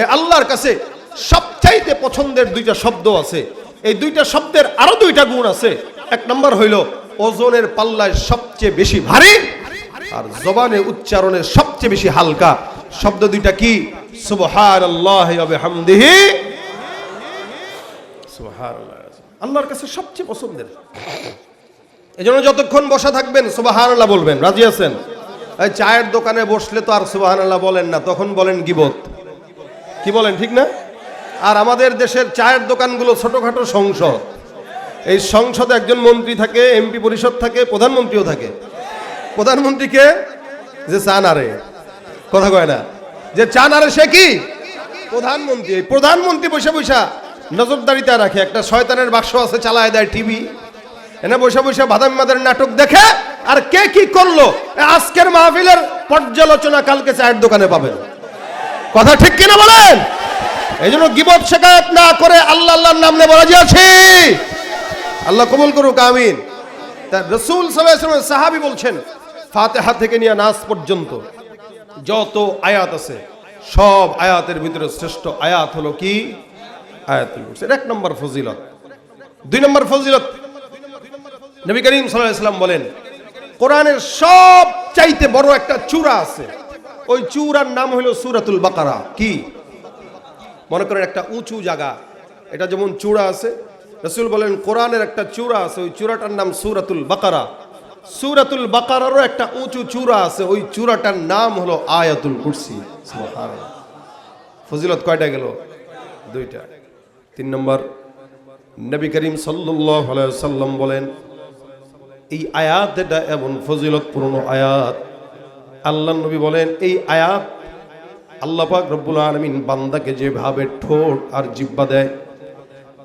এই আল্লাহর কাছে সবচাইতে পছন্দের দুইটা শব্দ আছে। এই দুইটা শব্দের আরো দুইটা গুণ আছে। এক নম্বর হইল ওজনের পাল্লায় সবচেয়ে বেশি ভারী, আর জবানে উচ্চারণে সবচেয়ে বেশি হালকা। শব্দ দুইটা কি? সুবহানাল্লাহি ওয়া বিহামদিহি। সুবহানাল্লাহ আল্লাহর কাছে সবচেয়ে পছন্দের। এজন্য যতক্ষণ বসা থাকবেন সুবহানাল্লাহ বলবেন। রাজি আছেন? এই চায়ের দোকানে বসলে তো আর সুবহানাল্লাহ বলেন না, তখন বলেন গীবত। কি বলেন, ঠিক না? আর আমাদের দেশের চায়ের দোকানগুলো ছোটখাটো সংসদ। এই সংসদে একজন মন্ত্রী থাকে, এমপি পরিষদ থাকে, প্রধানমন্ত্রীও থাকে। প্রধানমন্ত্রীকে যে চা নারে, কথা কয় না, যে চা নারে সে কি? প্রধানমন্ত্রী। এই প্রধানমন্ত্রী বসে বসে নজরদারিতে রাখে। একটা শয়তানের বাক্স আছে, চালায় দেয় টিভি, এনে বসে বসে বাদামিমাদের নাটক দেখে। আর কে কি করলো আজকের মাহফিলের পর্যালোচনা কালকে চায়ের দোকানে পাবেন। কথা ঠিক কিনা বলেন? এই জন্য গীবত শিকায়ত না করে আল্লাহ আল্লাহর নাম নিয়ে বলা যাচ্ছে। আল্লাহ কবুল করুক, আমিন। তা রাসূল সাল্লাল্লাহু আলাইহি ওয়াসাল্লাম সাহাবী বলছেন, ফাতিহা থেকে নিয়ে নাস পর্যন্ত যত আয়াত আছে সব আয়াতের ভিতরে শ্রেষ্ঠ আয়াত হলো কি? আয়াতুল কুরসি। এক নম্বর ফজিলত। দুই নম্বর ফজিলত, নবী করিম সাল্লাল্লাহু আলাইহি ওয়াসাল্লাম বলেন, কোরআনের সব চাইতে বড় একটা চূড়া আছে, ওই চূড়ার নাম হলো সূরাতুল বাকারা। কি? মনে করেন একটা উঁচু জায়গা, এটা যেমন চূড়া আছে, রাসূল বলেন কোরআনের একটা চূড়া আছে, ওই চূড়াটার নাম সূরাতুল বাকারা। সূরাতুল বাকারারও একটা উঁচু চূড়া আছে, ওই চূড়াটার নাম হলো আয়াতুল কুরসি। সুবহানাল্লাহ। ফজিলত কয়টা গেল? দুইটা। তিন নম্বর, নবী করিম সাল্লাল্লাহু আলাইহি ওয়াসাল্লাম বলেন, এই আয়াতটা এমন ফজিলতপূর্ণ আয়াত। আল্লাহ নবী বলেন, এই আয়াত আল্লাহ পাক রব্বুল আলামিন বান্দাকে যেভাবে ঠোঁট আর জিহ্বা দেয়,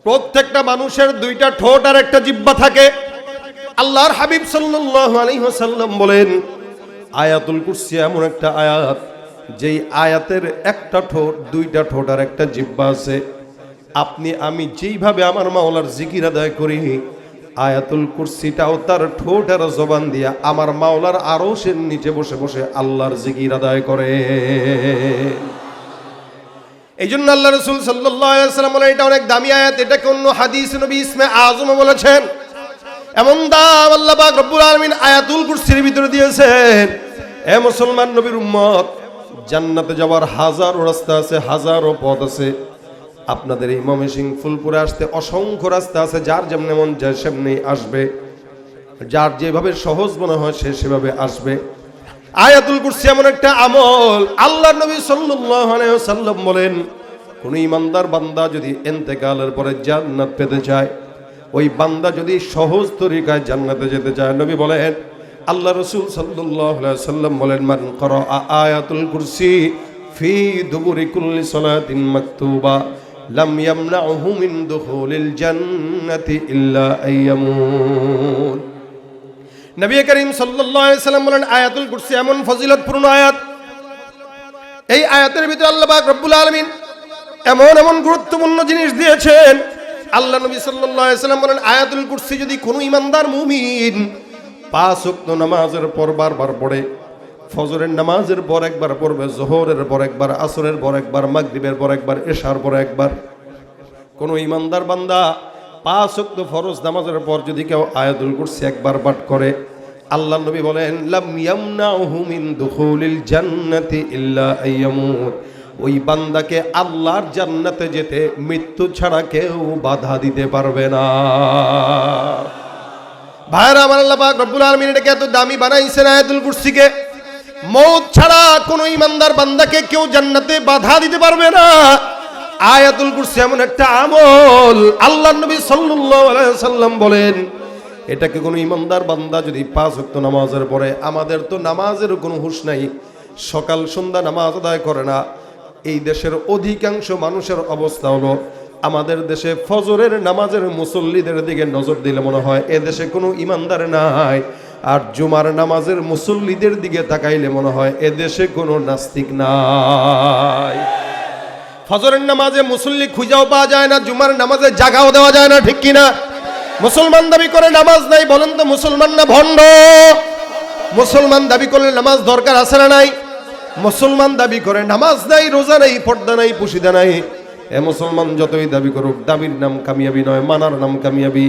প্রত্যেকটা মানুষের দুইটা ঠোঁট আর একটা জিহ্বা থাকে। আল্লাহর হাবিব সাল্লাল্লাহু আলাইহি ওয়াসাল্লাম বলেন, আয়াতুল কুরসি এমন একটা আয়াত, যেই আয়াতের একটা ঠোঁট, দুইটা ঠোঁট আর একটা জিহ্বা আছে। আপনি আমি যেইভাবে আমার মাওলার জিকির আদায় করি, আয়াতুল কুরসিটাও তার ঠোঁট আর জবান দিয়া আমার মাওলার আরশের নিচে বসে বসে আল্লাহর জিকির আদায় করে। এই জন্য আল্লাহ রাসূল সাল্লাল্লাহু আলাইহি ওয়াসাল্লাম বলেন, এটা অনেক দামি আয়াত। এটাকে অন্য হাদিস নবী ইসমে আযম বলেছেন। এমন দাম আল্লাহ পাক রব্বুল আলামিন আয়াতুল কুরসির ভিতরে দিয়েছেন। এ মুসলমান নবীর উম্মত, জান্নাতে যাওয়ার হাজারো রাস্তা আছে, হাজারো পথ আছে। আপনাদের এই ময়মনসিংহ ফুলপুরে আসতে অসংখ্য রাস্তা আছে, যার যেমন মন যায় সেমনি আসবে, যার যেভাবে সহজ মনে হয় সে সেভাবে আসবে। আয়াতুল কুরসি এমন একটা আমল, আল্লাহর নবী সাল্লাল্লাহু আলাইহি ওয়াসাল্লাম বলেন, কোন ইমানদার বান্দা যদি ইন্তেকালের পরে জান্নাত পেতে চায়, ওই বান্দা যদি সহজ তরিকায় জান্নাতে যেতে চায়, নবী বলেন, আল্লাহ রাসূল সাল্লাল্লাহু আলাইহি ওয়াসাল্লাম বলেন, মান ক্বারা আয়াতুল কুরসি ফি দুবুরি কুল্লি সালাতিন মাকতুবা লাম ইয়ামনাহু মিন দুখুলিল জান্নাতি ইল্লা আইয়ামুন। নবী করিম সাল্লাল্লাহু আলাইহি ওয়াসাল্লাম বলেন, আয়াতুল কুরসি এমন ফজিলতপূর্ণ আয়াত, এই আয়াতের ভিতরে আল্লাহ পাক রব্বুল আলামিন এমন এমন গুরুত্বপূর্ণ জিনিস দিয়েছেন। আল্লাহ নবী সাল্লাল্লাহু আলাইহি ওয়াসাল্লাম বলেন, আয়াতুল কুরসি যদি কোনো ইমানদার মুমিন 5 ওয়াক্ত নামাজের পর বারবার পড়ে, ফজরের নামাজের পর একবার পড়বে, যোহরের পর একবার, আসরের পর একবার, মাগরিবের পর একবার, এশার পর একবার, কোন ইমানদার বান্দা 5 ওয়াক্ত ফরজ নামাজের পর যদি কেউ আয়াতুল কুরসি একবার পাঠ করে, আল্লাহ নবী বলেন, লাম ইয়ামনাহু মিন দুখুলিল জান্নাতি ইল্লা আইয়ামুত। ওই বান্দাকে আল্লাহর জান্নাতে যেতে মৃত্যু ছাড়া কেউ বাধা দিতে পারবে না। ভাইরা আমার, আল্লাহ পাক রব্বুল আলামিন এটাকে এত দামি বানাইছেন আয়াতুল কুরসিকে, মওত ছাড়া কোনো ইমানদার বান্দাকে কেউ জান্নাতে বাধা দিতে পারবে না। আয়াতুল কুরসি এমন একটা আমল, আল্লাহর নবী সাল্লাল্লাহু আলাইহি ওয়াসাল্লাম বলেন, এটাকে কোনো ইমানদার বান্দা যদি 5 ওয়াক্ত নামাজের পরে, আমাদের তো নামাজের কোনো হুঁশ নাই, সকাল সন্ধ্যা নামাজ আদায় করে না। এই দেশের অধিকাংশ মানুষের অবস্থা হলো, আমাদের দেশে ফজরের নামাজের মুসল্লিদের দিকে নজর দিলে মনে হয় এ দেশে কোনো ইমানদার নাই, আর জুমার নামাজের মুসল্লিদের দিকে তাকাইলে মনে হয় এ দেশে কোনো নাস্তিক নাই। ফজরের নামাজে মুসল্লি খুঁজাও পাওয়া যায় না, জুমার নামাজে জাগাও দেওয়া যায় না, ঠিক কিনা? মুসলমান দাবি করে নামাজ নাই, বলেন তো মুসলমান না ভণ্ড? মুসলমান দাবি করলে নামাজ দরকার আছে না নাই? মুসলমান দাবি করে, নামাজ নাই, রোজা নাই, পর্দা নাই, পুশিদা নাই। এ মুসলমান যতই দাবি করুক, দাবির নাম কামিয়াবি নয়, মানার নাম কামিয়াবি।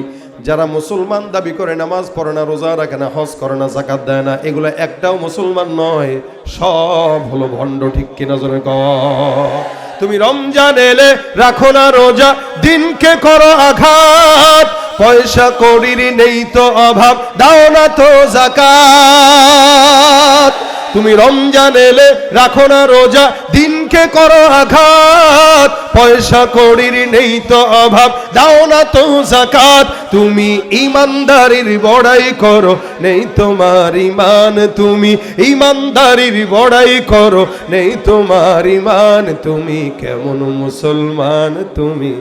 যারা মুসলমান দাবি করে, নামাজ পড়ে না, রোজা রাখে না, হজ করে না, যাকাত দেয় না, এগুলো একটাও মুসলমান নয়, সব হলো ভণ্ড। ঠিক কিনা জোরে কও। তুমি রমজান এলে রাখো না রোজা, দিনকে করো আঘাত, পয়সা কড়ির নেই তো অভাব, দাও না তো যাকাত। তুমি রমজান এলে রাখো না রোজা, দিনকে করো আঘাত, পয়সা কড়ির নেই তো অভাব, দাও না তো যাকাত। তুমি ইমানদারির বড়াই করো, নেই তোমার ইমান, তুমি ইমানদারির বড়াই করো, নেই তোমার ইমান। তুমি কেমন মুসলমান, তুমি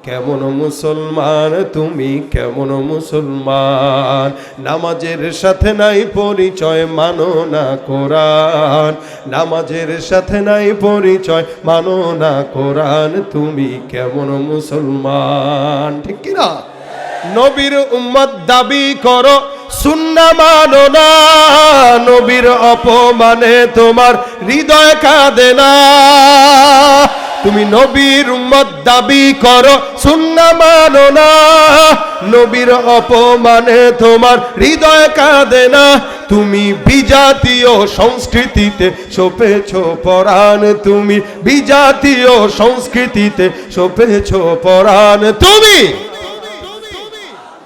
কেমন মুসলমান, তুমি কেমন মুসলমান। নামাজের সাথে নাই পরিচয়, মানো না কোরআন, নামাজের সাথে নাই পরিচয়, মানো না কোরআন। তুমি কেমন মুসলমান। ঠিক কিনা? নবীর উম্মত দাবি করো, সুন্নাহ মানো না, নবীর অপমানে তোমার হৃদয় কাঁদে না। তুমি নবীর উম্মত দাবি করো, সুন্নাহ মানো না, নবীর অপমানে তোমার হৃদয় কাঁদে না। তুমি বিজাতীয় সংস্কৃতিতে সপেছো পরাণ, তুমি বিজাতীয় সংস্কৃতিতে সপেছো পরাণ।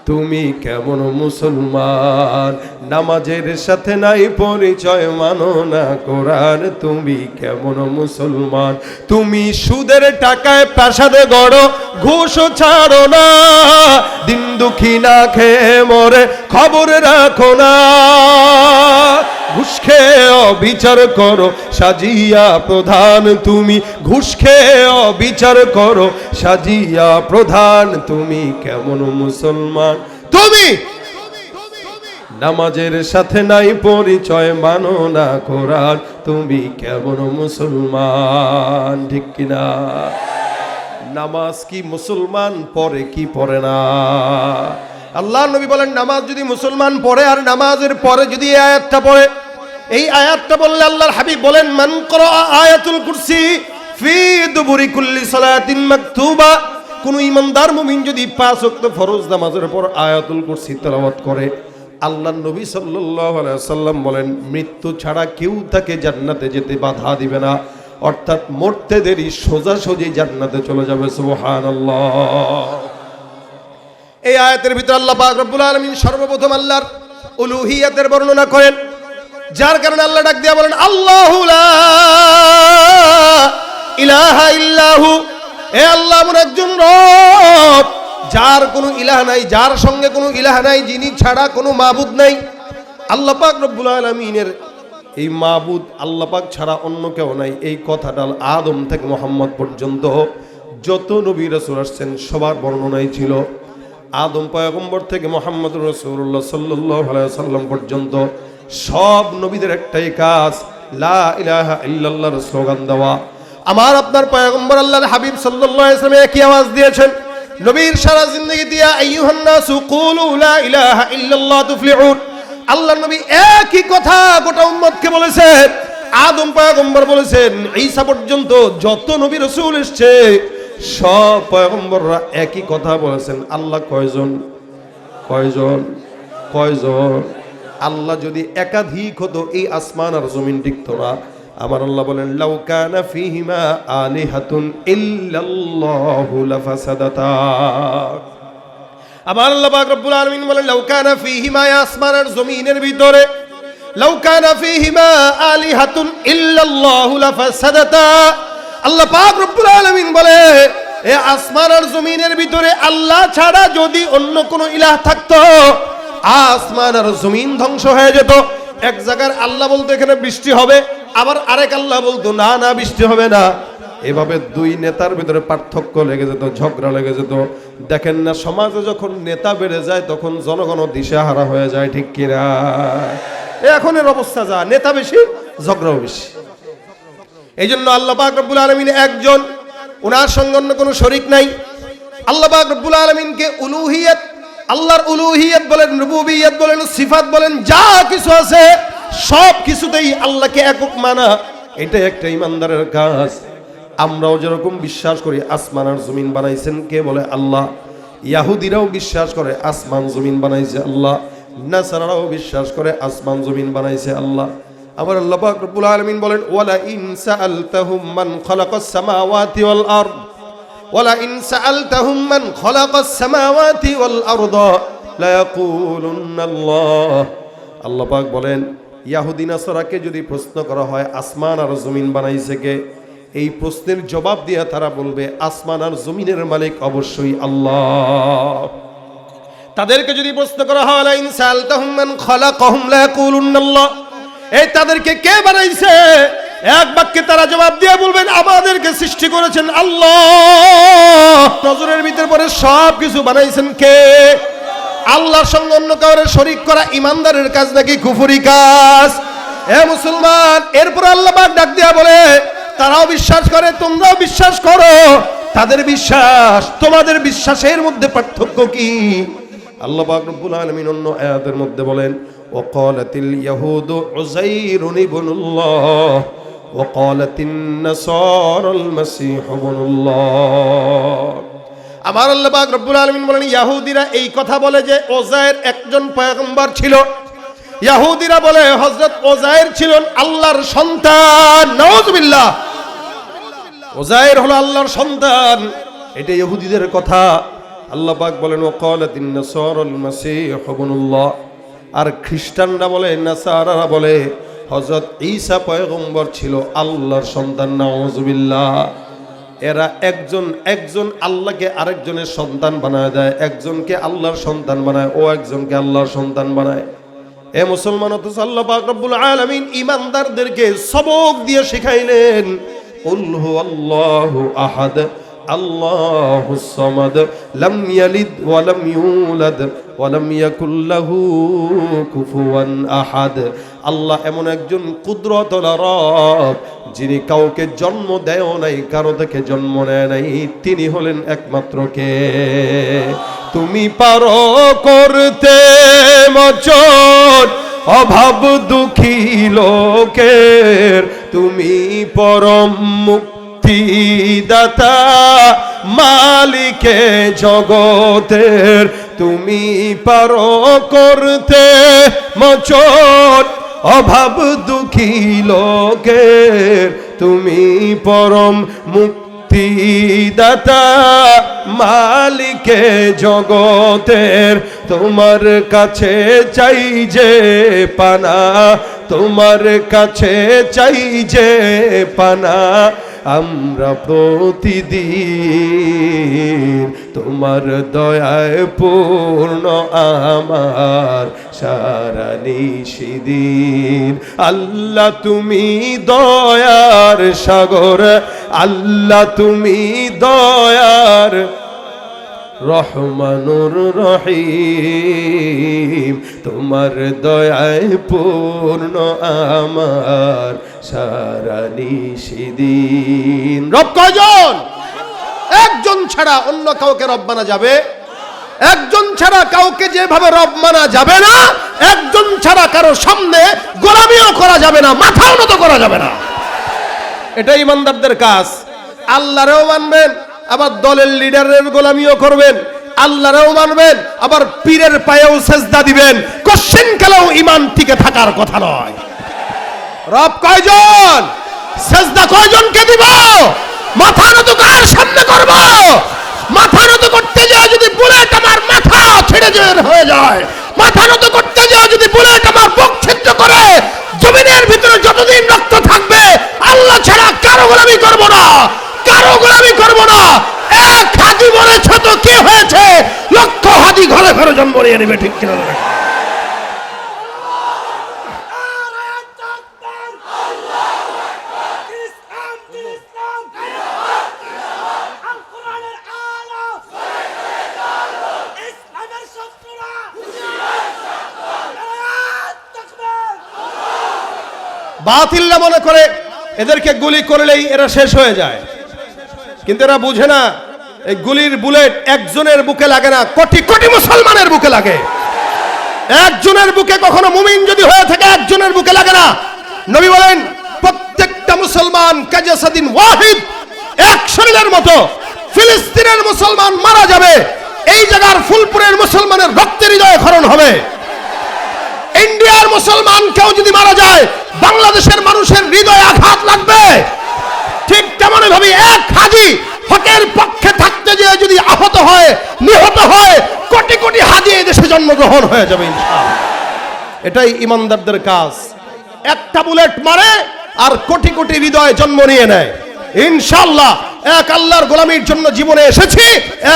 তুমি কেমন মুসলমান। নামাজের সাথে নাই পরিচয়, মানো না কোরআন। তুমি কেমন মুসলমান। তুমি সুদের টাকায় প্রাসাদে গড়ো, ঘুষও ছাড়ো না, দিন দুঃখী না খেয়ে মরে খবর রাখো না। ঘুষ খেয়ে অবিচার করো, সাজিয়া প্রধান, তুমি ঘুষ খেয়ে অবিচার করো, সাজিয়া প্রধান। তুমি কেমন মুসলমান। তুমি নামাজের সাথে নাই পরিচয়, মানো না কোরআন। তুমি কেমন মুসলমান। ঠিক কিনা? নামাজ কি মুসলমান পড়ে কি পড়ে না? আল্লাহ নবী বলেন, নামাজ যদি মুসলমান পড়ে আর নামাজের পরে যদি এই আয়াতটা পড়ে, এই আয়াতটা বললে আল্লাহর হাবিব বলেন, মান ক্রা আয়াতুল কুরসি ফি দুবুরি কুল্লি সালাতিন মাকতুবা। কোন ইমানদার মুমিন যদি 5 ওয়াক্ত ফরজ নামাজের পর আয়াতুল কুরসি তেলাওয়াত করে, আল্লাহর নবী সাল্লাল্লাহু আলাইহি সাল্লাম বলেন, মৃত্যু ছাড়া কেউ তাকে জান্নাতে যেতে বাধা দিবে না। অর্থাৎ মরতে দেরি, সোজাসুজি জান্নাতে চলে যাবে। সুবহানাল্লাহ। এই আয়াতের ভিতর আল্লাহ পাক রব্বুল আলামিন সর্বপ্রথম আল্লাহর উলুহিয়াতের বর্ণনা করেন, যার কারণে আল্লাহ ডাক দিয়া বলেন, আল্লাহু লা ইলাহা ইল্লাহু। এ আল্লাহ এমন একজন রব, যার কোনো ইলাহ নাই, যার সঙ্গে কোনো ইলাহ নাই, যিনি ছাড়া কোনো মাবুদ নাই। আল্লাহ পাক রব্বুল আলামিনের এই মাবুদ আল্লাহ পাক ছাড়া অন্য কেউ নাই, এই কথাটা আদম থেকে মুহাম্মদ পর্যন্ত যত নবী রাসূল আসছেন সবার বর্ণনাই ছিল। আদম পয়গম্বর থেকে মুহাম্মদ রাসূলুল্লাহ সাল্লাল্লাহু আলাইহি ওয়াসাল্লাম পর্যন্ত সব নবীদের একটাই কাজ, লা ইলাহা ইল্লাল্লাহর স্লোগান দেওয়া। আমার আপনার পয়গম্বর আল্লাহর হাবিব সাল্লাল্লাহু আলাইহি ওয়াসাল্লাম একই আওয়াজ দিয়েছেন নবীর সারা জিন্দেগি দিয়া, আইয়ুহান নাসু কুলু লা ইলাহা ইল্লাল্লাহ তুফলিহুন। আল্লাহর নবী একই কথা গোটা উম্মতকে বলেছেন। আদম পয়গম্বর বলেছেন, ঈসা পর্যন্ত যত নবী রাসূল এসেছে সব পয়গম্বররা একই কথা বলেছেন। আল্লাহ কয়জন? কয়জন? কয়জন? আল্লাহ যদি একাধিক হতো এই আসমান আর জমিন টিকতো না। আমার আল্লাহ বলেন, লাউ কানা ফীহিমা আলিহাতুন ইল্লাল্লাহু লাফাসাদাতা। আমার আল্লাহ পাক রব্বুল আলামিন বলেন, লাউ কানা ফীহিমা, আসমান আর জমিনের ভিতরে, লাউ কানা ফীহিমা আলিহাতুন ইল্লাল্লাহু লাফাসাদাতা। আল্লাহ পাক রব্বুল আলামিন বলে, এ আসমান আর জমিনের ভিতরে আল্লাহ ছাড়া যদি অন্য কোনো ইলাহ থাকতো, আসমান আর জমিন ধ্বংস হয়ে যেত। এক জায়গার আল্লাহ বলতো এখানে বৃষ্টি হবে, আবার আরেক আল্লাহ বলতো না না বৃষ্টি হবে না। এভাবে দুই নেতার ভিতরে পার্থক্য লেগে যেত, ঝগড়া লেগে যেত। দেখেন না, সমাজে যখন নেতা বেড়ে যায় তখন জনগণ দিশাহারা হয়ে যায়। ঠিক কিনা? এখনের অবস্থা যা, নেতা বেশি, ঝগড়াও বেশি। এই জন্য আল্লাহ পাক রব্বুল আলামিন একজন, ওনার সঙ্গে অন্য কোনো শরীক নাই। আল্লাহ পাক রব্বুল আলামিনকে উলুহিয়ত, আল্লাহর উলুহিয়ত বলেন, রুবুবিয়ত বলেন, সিফাত বলেন, যা কিছু আছে সব কিছুতেই আল্লাহকে একক মানা, এটা একটা ইমানদারের কাজ। আমরাও যেরকম বিশ্বাস করি আসমান আর জমিন বানাইছেন কে, বলে আল্লাহ। ইহুদিরাও বিশ্বাস করে আসমান জমিন বানাইছে আল্লাহ, নাসারারাও বিশ্বাস করে আসমান জমিন বানাইছে আল্লাহ। আবার আল্লাহ পাক রব্বুল আলামিন বলেন, ওয়ালা ইন সাআলতাহুম মান খালাকাস সামাওয়াতি ওয়াল আরদ, ওয়ালা ইন সাআলতাহুম মান খালাকাস সামাওয়াতি ওয়াল আরদা লা ইয়াকুলুন্না আল্লাহ। আল্লাহ পাক বলেন, ইহুদি নাসারাকে যদি প্রশ্ন করা হয় আসমান আর জমিন বানাইছে কে, এই প্রশ্নের জবাব দিয়ে তারা বলবে আসমান আর জমিনের মালিক অবশ্যই আল্লাহ। তাদেরকে যদি প্রশ্ন করা হয় লা ইন সাআলতাহুম মান খালাকাহুম লা ইয়াকুলুন্না আল্লাহ, এই তাদেরকে কে বানাইছে, এক বাক্যে তারা জবাব দিয়ে বলবেন আমাদেরকে সৃষ্টি করেছেন আল্লাহ। নজরের ভিতরে পরে সব কিছু বানাইছেন কে? আল্লাহর সঙ্গে অন্য কাউরে শরীক করা ইমানদারের কাজ নাকি কুফরি কাজ? এ মুসলমান, এরপর আল্লাহ পাক ডাক দিয়া বলে তারাও বিশ্বাস করে তোমরাও বিশ্বাস করো, তাদের বিশ্বাস তোমাদের বিশ্বাসের মধ্যে পার্থক্য কি? আল্লাহ পাক রব্বুল আলামিন অন্য আয়াতের মধ্যে বলেন, ওয়াকালাতিল ইয়াহুদু উযাইরুন ইবনুল্লাহ ওয়াকালাতিন নাসারাল মাসীহু ইবনুল্লাহ। আমার আল্লাহ পাক রব্বুল আলামিন বলেন ইহুদিরা এই কথা বলে যে ওজায়ের একজন পয়গম্বর ছিল, ইহুদিরা বলে হযরত ওজায়ের ছিলেন আল্লাহর সন্তান। নাউযুবিল্লাহ, ওজায়ের হলো আল্লাহর সন্তান, এটা ইহুদিদের কথা। আল্লাহ পাক বলেন ওয়াকালাতিন নাসারাল মাসীহু ইবনুল্লাহ। আর খ্রিস্টানরা বলে, নাসারারা বলে হযরত ঈসা পয়গম্বর ছিল আল্লাহর সন্তান। নাউযুবিল্লাহ। এরা একজন আল্লাহকে আরেকজনের সন্তান বানায় দেয়, একজনকে আল্লাহর সন্তান বানায়, ও একজনকে আল্লাহর সন্তান বানায়। এ মুসলমান, অথচ আল্লাহ পাক রব্বুল আলামিন ইমানদারদেরকে সবক দিয়ে শিখাইলেন, কুল হুয়াল্লাহু আহাদ আল্লাহুস সামাদ লাম ইয়ালিদ ওয়া লাম ইউলাদ ওয়া লাম ইয়াকুল লাহু কুফুয়ান আহাদ। আল্লাহ এমন একজন কুদরতওয়ালা রব, যিনি কাউকে জন্ম দেয় নাই, কারো থেকে জন্ম নেয় নাই, তিনি হলেন একমাত্র কে? তুমি পারো করতে মোচন অভাব দুঃখী লোকের, তুমি পরম মুক্তিদাতা মালিকে জগতের, তুমি পারো করতে মোচন অভাব দুঃখী লোকের, তুমি পরম মুক্তিদাতা মালিকে জগতের। তোমার কাছে চাই যে পানা, তোমার কাছে চাই যে পানা, আমরা প্রতিদিন তোমার দয়ায় পূর্ণ আমার সারা নিশিদিন। আল্লাহ তুমি দয়ার সাগর, আল্লাহ তুমি দয়ার রহমানুর রহিম, তোমার দয়ায় পূর্ণ আমার সারা নিশিদিন। রব কয়জন? একজন ছাড়া অন্য কাউকে রব মানা যাবে? একজন ছাড়া কাউকে যেভাবে রব মানা যাবে না, একজন ছাড়া কারো সামনে গোলামিও করা যাবে না, মাথাও নত করা যাবে না। এটাই ইমানদারদের কাজ। আল্লাহরেও মানবেন, আবার দলের লিডারের গোলামিও করবেন, আল্লাহরেও মানবেন, আবার পীরের পায়েও সেজদা দিবেন। কোশ্চেন কালেও ইমান টিকে থাকার কথা নয়। রব কয়জন? সেজদা কয়জনকে দিব? মাথা নত কার সামনে করব? মাথা নত করতে যায় যদি বুলেট আমার মাথা ছেড়ে হয়ে যায়, মাথা নত করতে যায় যদি বুলেট আমার বুক ছিদ্র করে, জমিনের ভিতরে যতদিন রক্ত থাকবে আল্লাহ ছাড়া কারো গোলামি করব না, কারো গোলামি করব না। এক হাজি মরেছে তো কি হয়েছে, লক্ষ হাজি ঘরে ঘরে জন্ম নিয়ে নেবে, ঠিক কিনা? বাতিলরা মনে করে এদেরকে গুলি করলেই এরা শেষ হয়ে যায়, কিন্তু এরা বুঝে না এই গুলির বুলেট একজনের বুকে লাগে না, কোটি কোটি মুসলমানের বুকে লাগে। একজনের বুকে কখনো মুমিন যদি হয়ে থাকে একজনের বুকে লাগে না। নবী বলেন প্রত্যেকটা মুসলমান কাজাসাদিন ওয়াহিদ, এক শরীরের মতো। ফিলিস্তিনের মুসলমান মারা যাবে, এই জায়গার ফুলপুরের মুসলমানের রক্তের হৃদয়ে ক্ষরণ হবে। ইন্ডিয়ার মুসলমান কেউ যদি মারা যায় বাংলাদেশের মানুষের হৃদয়ে আঘাত লাগবে। ঠিক তেমনই ভাবে এক হাজি হকের পক্ষে থাকতে যেয়ে যদি আহত হয়, নিহত হয়, কোটি কোটি হাজি এই দেশে জন্মগ্রহণ হয়ে যাবে ইনশাআল্লাহ। এটাই ইমানদারদের কাজ। একটা বুলেট মারে আর কোটি কোটি হৃদয় জন্ম নিয়ে নেয় ইনশাআল্লাহ। এক আল্লাহর গোলামির জন্য জীবনে এসেছি,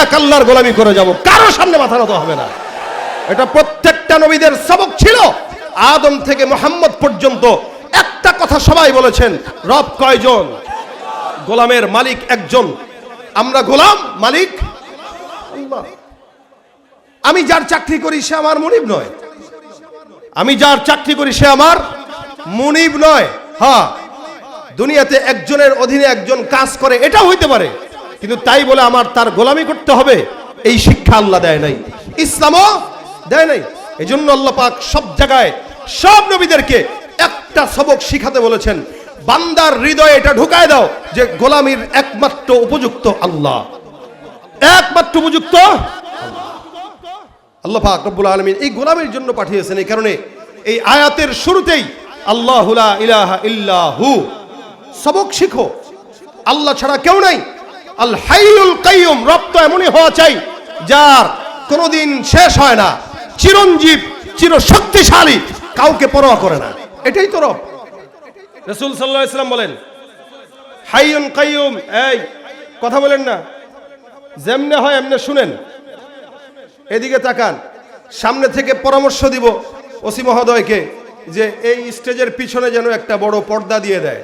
এক আল্লাহর গোলামি করে যাব, কারো সামনে মাথা নত হবে না। এটা প্রত্যেকটা নবীদের সবক ছিল। আদম থেকে মুহাম্মদ পর্যন্ত একটা কথা সবাই বলেছেন, রব কয়জন? গোলামের মালিক একজন। আমরা গোলাম, মালিক আল্লাহ। আমি যার চাকরি করি সে আমার মুনিব নয়, আমি যার চাকরি করি সে আমার মুনিব নয়। হ্যাঁ, দুনিয়াতে একজনের অধীনে একজন কাজ করে এটা হইতে পারে, কিন্তু তাই বলে আমার তার গোলামি করতে হবে এই শিক্ষা আল্লাহ দেয় নাই, ইসলামও দেয় নাই। এই জন্য আল্লাহ পাক সব জায়গায় সব নবীদেরকে একটা সবক শিখাতে বলেছেন, বান্দার হৃদয়ে এটা ঢুকায় দাও যে গোলামির একমাত্র উপযুক্ত আল্লাহ, একমাত্র উপযুক্ত আল্লাহ পাক রব্বুল আলামিন এই গোলামির জন্য পাঠিয়েছেন। এই কারণে এই আয়াতের শুরুতেই আল্লাহু লা ইলাহা ইল্লাহু, সবক শিখো, আল্লাহ ছাড়া কেউ নাই। আল হাইয়ুল কাইয়ুম, রব তো এমনই হওয়া চাই যার কোনোদিন শেষ হয় না, চিরঞ্জীব, চিরশক্তিশালী, কাউকে পরোয়া করে না, এটাই তো রব। রাসূল সাল্লাল্লাহু আলাইহি ওয়াসাল্লাম বলেন হাইয়ুন কাইয়ুম। এই কথা বলেন না, যেমনে হয় এমনে শুনেন। এদিকে তাকান, সামনে থেকে পরামর্শ দিব ওসি মহোদয়কে যে এই স্টেজের পিছনে যেন একটা বড় পর্দা দিয়ে দেয়,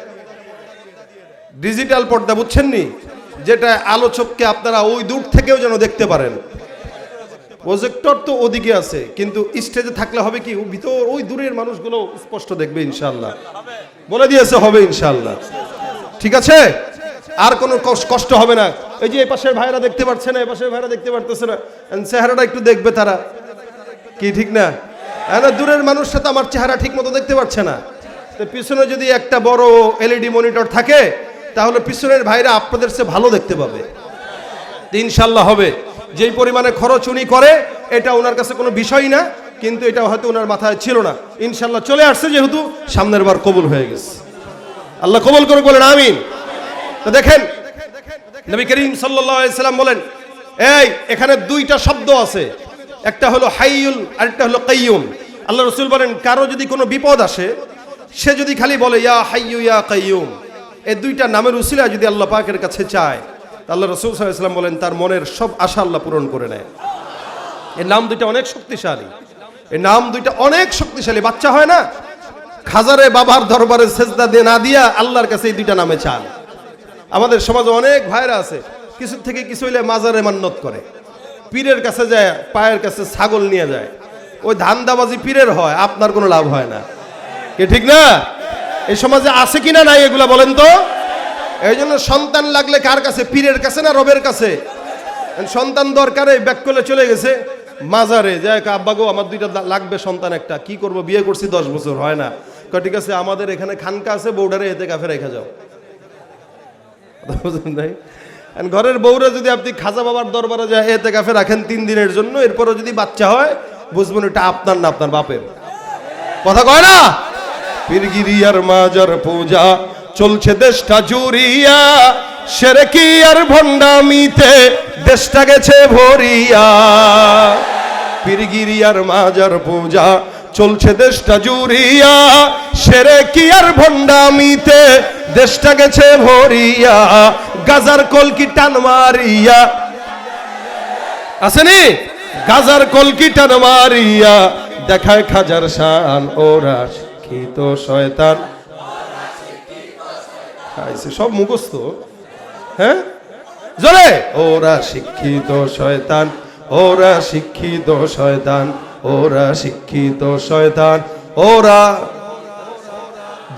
ডিজিটাল পর্দা, বুঝছেন নি, যেটা আলোচককে আপনারা ওই দূর থেকেও যেন দেখতে পারেন। প্রজেক্টর তো ওদিকে আছে, কিন্তু স্টেজে থাকলে হবে কি ভিতর ওই দূরের মানুষগুলো স্পষ্ট দেখবে ইনশাআল্লাহ। বলে দিয়েছে হবে ইনশাআল্লাহ, ঠিক আছে, আর কোনো কষ্ট হবে না। এই যে এই পাশের ভাইরা দেখতে পাচ্ছে না, এই পাশের ভাইরা দেখতে পারতেছে না, চেহারাটা একটু দেখবে তারা, কি ঠিক না? দূরের মানুষটা তো আমার চেহারা ঠিক মতো দেখতে পাচ্ছে না, তো পিছনে যদি একটা বড় এলইডি মনিটর থাকে তাহলে পিছনের ভাইরা আপনাদের চেয়ে ভালো দেখতে পাবে ইনশাআল্লাহ। হবে, যেই পরিমাণে খরচ উনি করে এটা ওনার কাছে কোনো বিষয় না, কিন্তু এটা হয়তো ওনার মাথায় ছিল না, ইনশাআল্লাহ চলে আসছে যেহেতু সামনের বার কবুল হয়ে গেছে। আল্লাহ কবুল করে বলেন আমিন। তো দেখেন নবী করিম সাল্লাল্লাহু আলাইহি সাল্লাম বলেন, এই এখানে দুইটা শব্দ আছে, একটা হলো হাইয়ুল আর একটা হলো কাইয়ুম। আল্লাহ রাসূল বলেন কারো যদি কোনো বিপদ আসে সে যদি খালি বলে ইয়া হাইয়ু ইয়া কাইয়ুম, এই দুইটা নামের উসিলা যদি আল্লাহ পাকের কাছে চায়, আল্লাহ রাসূল সাল্লাল্লাহু আলাইহি সাল্লাম বলেন তার মনের সব আশা আল্লাহ পূরণ করে নেয়। এই নাম দুইটা অনেক শক্তিশালী, এই নাম দুইটা অনেক শক্তিশালী। বাচ্চা হয় না, খাজারে বাবার দরবারে সেজদা দিয়ে না দিয়া আল্লাহর কাছে এই দুইটা নামে চান। আমাদের সমাজে অনেক ভাইরা আছে কিছু থেকে কিছু হইলে মাজারে মান্নত করে, পীরের কাছে যায়, পায়ের কাছে ছাগল নিয়ে যায়, ওই ধান্দাবাজি পীরের হয়, আপনার কোনো লাভ হয় না, কি ঠিক না? এই সমাজে আছে কিনা নাই এগুলা বলেন তো? এই জন্য সন্তান লাগলে কার কাছে? পীরের কাছে না রবের কাছে? সন্তান দরকারে ব্যাক করে চলে গেছে মাজারে, যায় আব্বা গো আমার দুইটা লাগবে সন্তান একটা, কি করব, বিয়ে করছি 10 বছর হয় না, ঠিক আছে আমাদের এখানে খানকা আছে, বউডারে এতে কাফে রেখে যাও। ঘরের বউরা যদি আপনি খাজা বাবার দরবারে যায় এতে কাফে রাখেন 3 দিনের জন্য, এরপরও যদি বাচ্চা হয় বুঝবেন এটা আপনার না আপনার বাপের। কথা কয় না? পীরগিরিয়ার মাজার পূজা চলছে দেশটা জুড়িয়া, শিরকি আর ভণ্ডামিতে দেশটা গেছে ভরিয়া। পীরগিরিয়ার মাজার পূজা চলছে দেশটা জুড়িয়া, শিরকি আর ভণ্ডামিতে দেশটা গেছে ভরিয়া। গাজার কলকি টান মারিয়া, আসেনি? গাজার কলকি টান মারিয়া দেখায় খাজার শান, ওরা শিক্ষিত শয়তান। সব মুখস্থ, হ্যাঁ জোরে, ওরা শিক্ষিত শয়তান, ওরা শিক্ষিত শয়তান, ওরা শিক্ষিত শয়তান। ওরা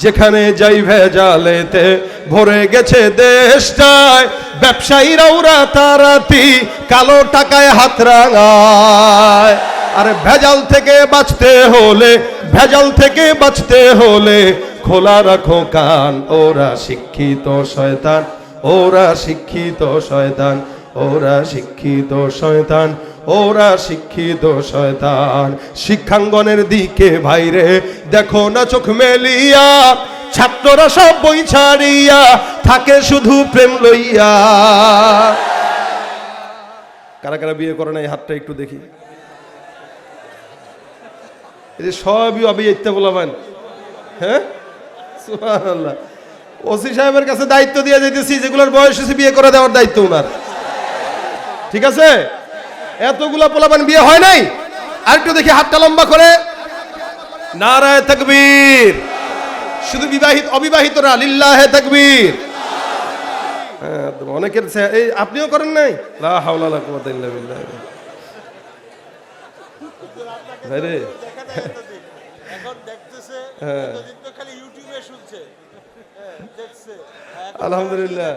যেখানে যাই ভেজালেতে ভরে গেছে দেশটায়, ব্যবসায়ীরা ওরা তারাতি কালো টাকায় হাত রাঙায়। আরে ভেজাল থেকে বাঁচতে হলে, ভেজাল থেকে বাঁচতে হলে খোলা রাখো কান। ওরা শিক্ষিত শয়তান, ওরা শিক্ষিত শয়তান, ওরা শিক্ষিত শয়তান, ওরা শিক্ষিত শয়তান। শিক্ষাঙ্গনের দিকে ভাইরে দেখো না চোখ মেলিয়া, ছাত্ররা সব বই ছাড়িয়া থাকে শুধু প্রেম লইয়া। কারা কারা বিয়ে করে না এই হাতটা একটু দেখি। এই যে সবই অবিবাহিতা বলাবেন, হ্যাঁ সুবহানাল্লাহ। ওসি সাহেবের কাছে দায়িত্ব দিয়ে যেতেছি, যেগুলোর বয়স হয়েছে বিয়ে করে দেওয়ার দায়িত্ব ওনার, ঠিক আছে? এতগুলা পোলাপান বিয়ে হয় নাই, আর একটু দেখি হাতটা লম্বা করে। নারায়ে তাকবীর। শুধু বিবাহিত, অবিবাহিতরা লিল্লাহে তাকবীর। অনেকের এই আপনিও করেন নাই? লা হাওলা ওয়ালা কুওয়াতা ইল্লা বিল্লাহ। ভাইরে এখন দেখতেছে, এতদিন তো খালি ইউটিউবে শুনছে, দেখছে। আলহামদুলিল্লাহ,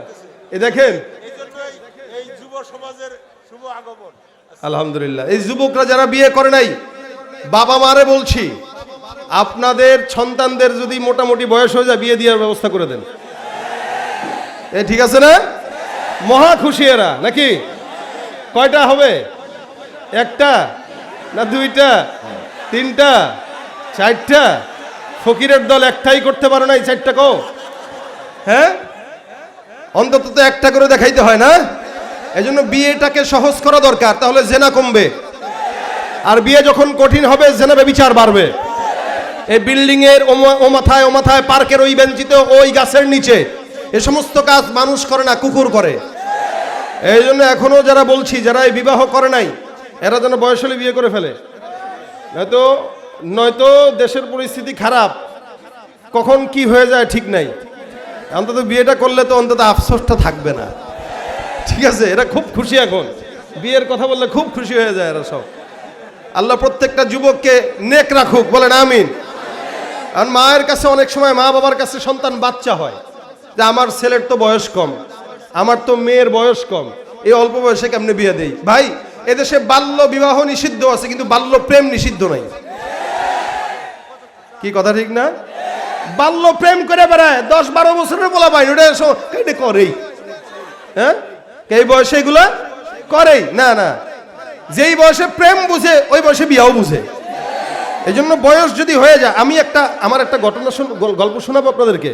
এই দেখেন এইজন্যই এই যুব সমাজের শুভ আগমন। আলহামদুলিল্লাহ। এই যুবকরা যারা বিয়ে করে নাই, বাবা মারে বলছি, আপনাদের সন্তানদের যদি মোটামুটি বয়স হয়ে যায় বিয়ে দেওয়ার ব্যবস্থা করে দেন। এই ঠিক আছে না? মহা খুশি এরা, নাকি? কয়টা হবে? একটা না দুইটা, তিনটা, চারটা? ফকিরের দল একটাই করতে পারো না, এই চারটা কো? হ্যাঁ, অন্তত তো একটা করে দেখাইতে হয় না? এই জন্য বিয়েটাকে সহজ করা দরকার, তাহলে জেনা কমবে। আর বিয়ে যখন কঠিন হবে, জেনা ব্যভিচার বাড়বে। এই বিল্ডিং এর ও মাথায়, ও মাথায়, পার্কের ওই বেঞ্চিতে, ওই গাছের নিচে, এ সমস্ত কাজ মানুষ করে না, কুকুর করে। এই জন্য এখনো যারা বলছি, যারা এই বিবাহ করে নাই, এরা যেন বয়স হলে বিয়ে করে ফেলে, নয়তো দেশের পরিস্থিতি খারাপ, কখন কি হয়ে যায় ঠিক নাই। অন্তত বিয়েটা করলে তো অন্তত আফসোসটা থাকবে না, ঠিক আছে? এরা খুব খুশি, এখন বিয়ের কথা বললে খুব খুশি হয়ে যায় এরা সব। আল্লাহ প্রত্যেকটা যুবককে নেক রাখুক, বলেন আমিন। আর মায়ের কাছে অনেক সময়, মা বাবার কাছে সন্তান বাচ্চা হয়, যে আমার ছেলের তো বয়স কম, আমার তো মেয়ের বয়স কম, এই অল্প বয়সে কেমনে বিয়ে দেই? ভাই, এদেশে বাল্য বিবাহ নিষিদ্ধ আছে, কিন্তু বাল্য প্রেম নিষিদ্ধ নাই। কি কথা ঠিক না? বাল্য প্রেম করে বেড়ায়, 10-12 বছরের বলা ভাই, ওটা করেই, হ্যাঁ, এই বয়সে এগুলা করেই না। না, যেই বয়সে প্রেম বুঝে ওই বয়সে বিয়াও বুঝে। এই জন্য বয়স যদি হয়ে যায়, আমি আমার একটা ঘটনা গল্প শোনাবো আপনাদেরকে।